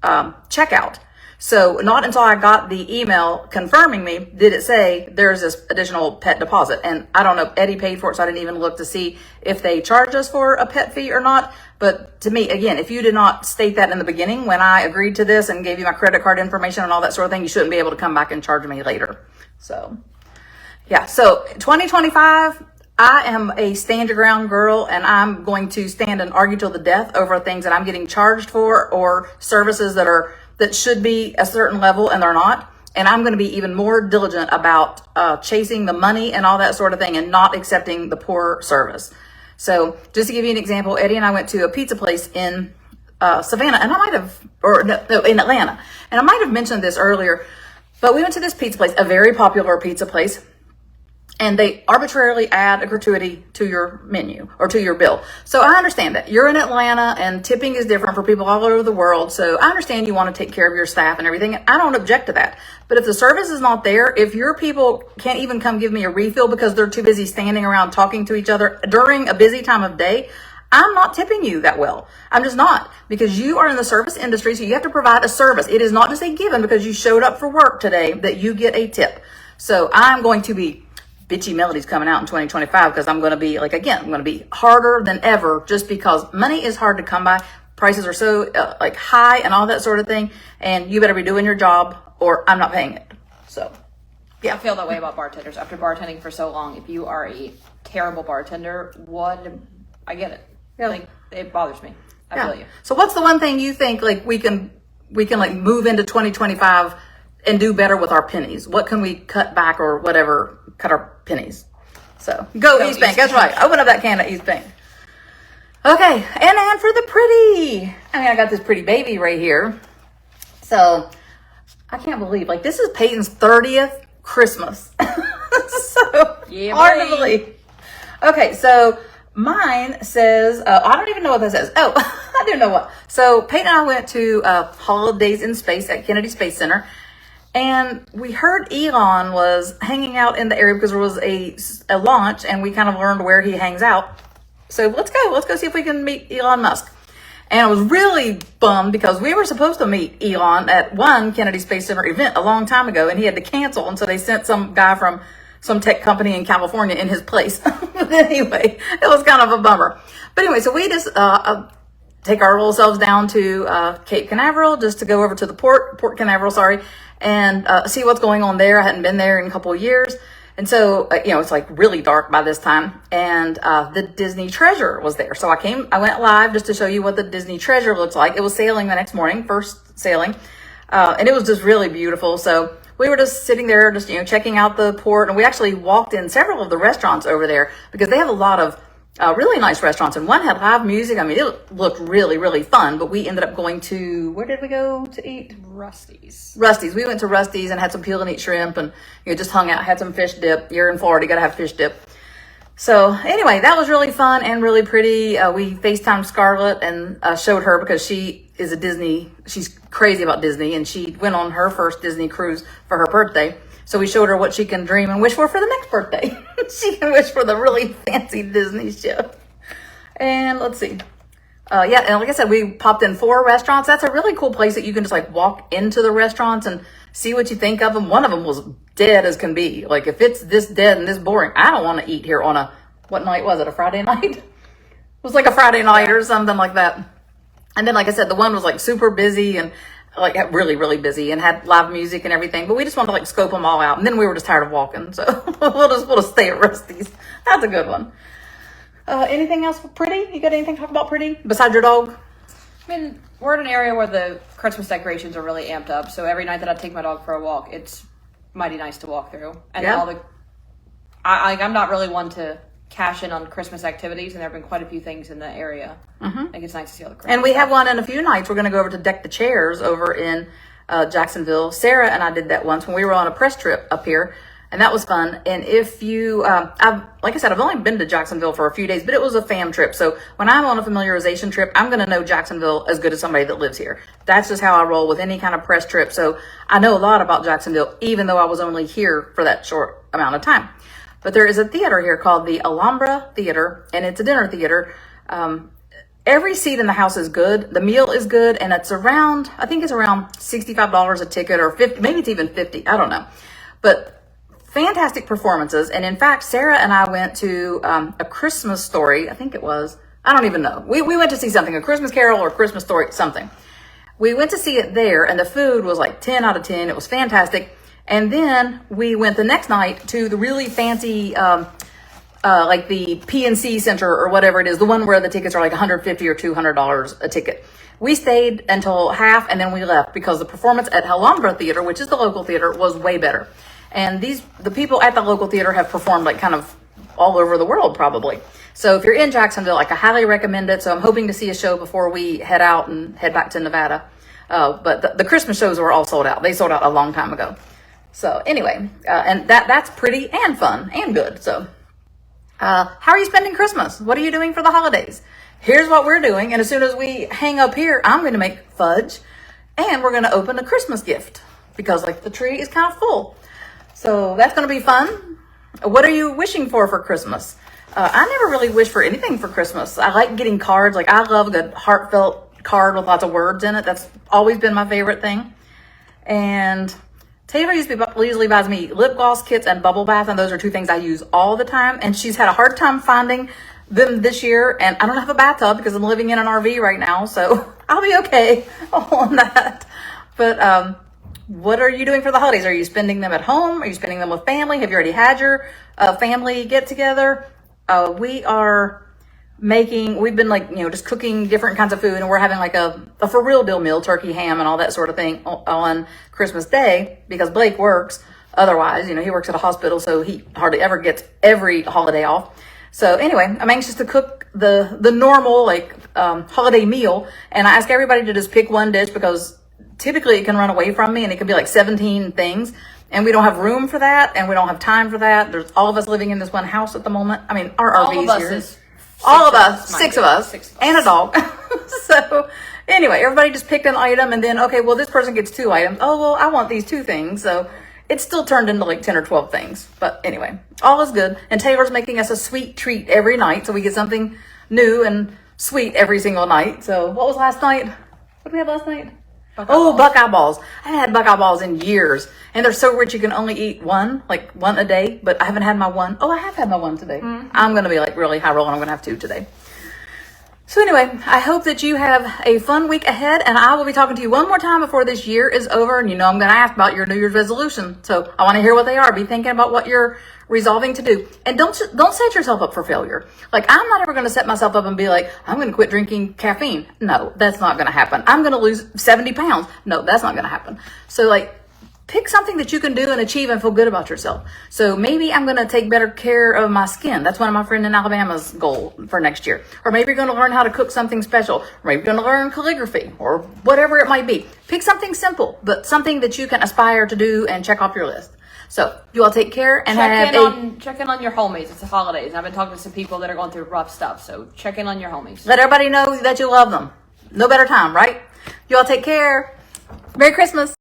checkout. So not until I got the email confirming me did it say there's this additional pet deposit. And I don't know, Eddie paid for it, so I didn't even look to see if they charged us for a pet fee or not. But to me, again, if you did not state that in the beginning when I agreed to this and gave you my credit card information and all that sort of thing, you shouldn't be able to come back and charge me later. So, yeah. So 2025, I am a stand your ground girl, and I'm going to stand and argue till the death over things that I'm getting charged for, or services that should be a certain level and they're not. And I'm going to be even more diligent about chasing the money and all that sort of thing, and not accepting the poor service. So just to give you an example, Eddie and I went to a pizza place in Savannah, and in Atlanta. And I might have mentioned this earlier, but we went to this pizza place, a very popular pizza place. And they arbitrarily add a gratuity to your menu or to your bill. So I understand that. You're in Atlanta and tipping is different for people all over the world. So I understand you want to take care of your staff and everything. I don't object to that. But if the service is not there, if your people can't even come give me a refill because they're too busy standing around talking to each other during a busy time of day, I'm not tipping you that well. I'm just not, because you are in the service industry. So you have to provide a service. It is not just a given because you showed up for work today that you get a tip. So I'm going to be bitchy melodies coming out in 2025 because I'm going to be I'm going to be harder than ever, just because money is hard to come by. Prices are so high and all that sort of thing. And you better be doing your job or I'm not paying it. So, yeah. I feel that way about bartenders. After bartending for so long, if you are a terrible bartender, I get it. Yeah. It bothers me. I feel you. So what's the one thing you think we can move into 2025 and do better with our pennies? What can we cut back or whatever? Cut our pennies. So go East Bank. That's right. Open up that can at East Bank. Okay, and for the pretty. I mean, I got this pretty baby right here. So, I can't believe, like, this is Peyton's 30th Christmas. So, Yeah, hard to buddy. believe. Okay, so mine says, I don't even know what that says. Oh, I do know what. So, Peyton and I went to Holidays in Space at Kennedy Space Center. And we heard Elon was hanging out in the area because there was a launch, and we kind of learned where he hangs out. So let's go see if we can meet Elon Musk. And I was really bummed because we were supposed to meet Elon at one Kennedy Space Center event a long time ago, and he had to cancel. And so they sent some guy from some tech company in California in his place. But anyway, it was kind of a bummer. But anyway, so we just take our little selves down to Cape Canaveral just to go over to the Port Canaveral, sorry, and see what's going on there. I hadn't been there in a couple of years. And so, it's like really dark by this time. And the Disney Treasure was there. So I went live just to show you what the Disney Treasure looks like. It was sailing the next morning, first sailing. And it was just really beautiful. So we were just sitting there, just, checking out the port. And we actually walked in several of the restaurants over there because they have a lot of really nice restaurants, and one had live music. I mean, it looked really, really fun, but we ended up going to, where did we go to eat? Rusty's. We went to Rusty's and had some peel and eat shrimp, and just hung out, had some fish dip. You're in Florida, you gotta have fish dip. So anyway, that was really fun and really pretty. We FaceTimed Scarlett and showed her because she's crazy about Disney, and she went on her first Disney cruise for her birthday. So we showed her what she can dream and wish for the next birthday. She can wish for the really fancy Disney ship. And let's see. And like I said, we popped in 4 restaurants. That's a really cool place that you can just like walk into the restaurants and see what you think of them. One of them was dead as can be. Like, if it's this dead and this boring, I don't want to eat here on what night was it? A Friday night? It was like a Friday night or something like that. And then, like I said, the one was like super busy and like really, really busy and had live music and everything. But we just wanted to like scope them all out. And then we were just tired of walking. So we'll just stay at Rusty's. That's a good one. Anything else for pretty? You got anything to talk about pretty besides your dog? I mean, we're in an area where the Christmas decorations are really amped up. So every night that I take my dog for a walk, it's mighty nice to walk through. And Yeah. I'm not really one to cash in on Christmas activities, and there have been quite a few things in the area. I think it's nice to see all the Christmas And we stuff. have one in a few nights. We're going to go over to Deck the Chairs over in Jacksonville. Sarah and I did that once when we were on a press trip up here, and that was fun. And if you, like I said, I've only been to Jacksonville for a few days, but it was a fam trip. So when I'm on a familiarization trip, I'm going to know Jacksonville as good as somebody that lives here. That's just how I roll with any kind of press trip. So I know a lot about Jacksonville, even though I was only here for that short amount of time. But there is a theater here called the Alhambra Theater, and it's a dinner theater. Every seat in the house is good. The meal is good, and I think it's around $65 a ticket, or 50, maybe it's even 50. I don't know. But fantastic performances. And in fact, Sarah and I went to A Christmas Story. I think it was. I don't even know. We went to see something, A Christmas Carol or A Christmas Story, something. We went to see it there, and the food was like 10 out of 10. It was fantastic. And then we went the next night to the really fancy, like the PNC Center or whatever it is, the one where the tickets are like $150 or $200 a ticket. We stayed until half, and then we left because the performance at Alhambra Theater, which is the local theater, was way better. And the people at the local theater have performed like kind of all over the world probably. So if you're in Jacksonville, like, I highly recommend it. So I'm hoping to see a show before we head out and head back to Nevada. But the Christmas shows were all sold out. They sold out a long time ago. So anyway, and that's pretty and fun and good. So how are you spending Christmas? What are you doing for the holidays? Here's what we're doing. And as soon as we hang up here, I'm going to make fudge, and we're going to open a Christmas gift because like the tree is kind of full. So that's going to be fun. What are you wishing for Christmas? I never really wish for anything for Christmas. I like getting cards. Like, I love a good heartfelt card with lots of words in it. That's always been my favorite thing. And Taylor usually buys me lip gloss kits and bubble bath, and those are 2 things I use all the time. And she's had a hard time finding them this year, and I don't have a bathtub because I'm living in an RV right now, so I'll be okay on that. But what are you doing for the holidays? Are you spending them at home? Are you spending them with family? Have you already had your family get together? We've been like, just cooking different kinds of food, and we're having like a for real deal meal, turkey, ham, and all that sort of thing on Christmas Day because Blake works. Otherwise, he works at a hospital, so he hardly ever gets every holiday off. So anyway, I'm anxious to cook the normal like holiday meal, and I ask everybody to just pick one dish because typically it can run away from me and it can be like 17 things, and we don't have room for that and we don't have time for that. There's all of us living in this one house at the moment. I mean, our RV's here. All of us, six of us, and a dog. So anyway, everybody just picked an item, and then, okay, well, this person gets 2 items. Oh, well, I want these 2 things. So it still turned into like 10 or 12 things. But anyway, all is good. And Taylor's making us a sweet treat every night. So we get something new and sweet every single night. So what was last night? What did we have last night? Buckeye balls. I haven't had Buckeye balls in years. And they're so rich you can only eat one a day. But I haven't had my one. Oh, I have had my one today. Mm-hmm. I'm going to be like really high rolling. I'm going to have 2 today. So anyway, I hope that you have a fun week ahead, and I will be talking to you one more time before this year is over. And I'm going to ask about your New Year's resolution. So I want to hear what they are. Be thinking about what you're resolving to do. And don't set yourself up for failure. Like, I'm not ever going to set myself up and be like, I'm going to quit drinking caffeine. No, that's not going to happen. I'm going to lose 70 pounds. No, that's not going to happen. So like, pick something that you can do and achieve and feel good about yourself. So maybe I'm going to take better care of my skin. That's one of my friend in Alabama's goal for next year. Or maybe you're going to learn how to cook something special. Or maybe you're going to learn calligraphy or whatever it might be. Pick something simple, but something that you can aspire to do and check off your list. So you all take care and check in on your homies. It's the holidays. I've been talking to some people that are going through rough stuff. So check in on your homies. Let everybody know that you love them. No better time, right? You all take care. Merry Christmas.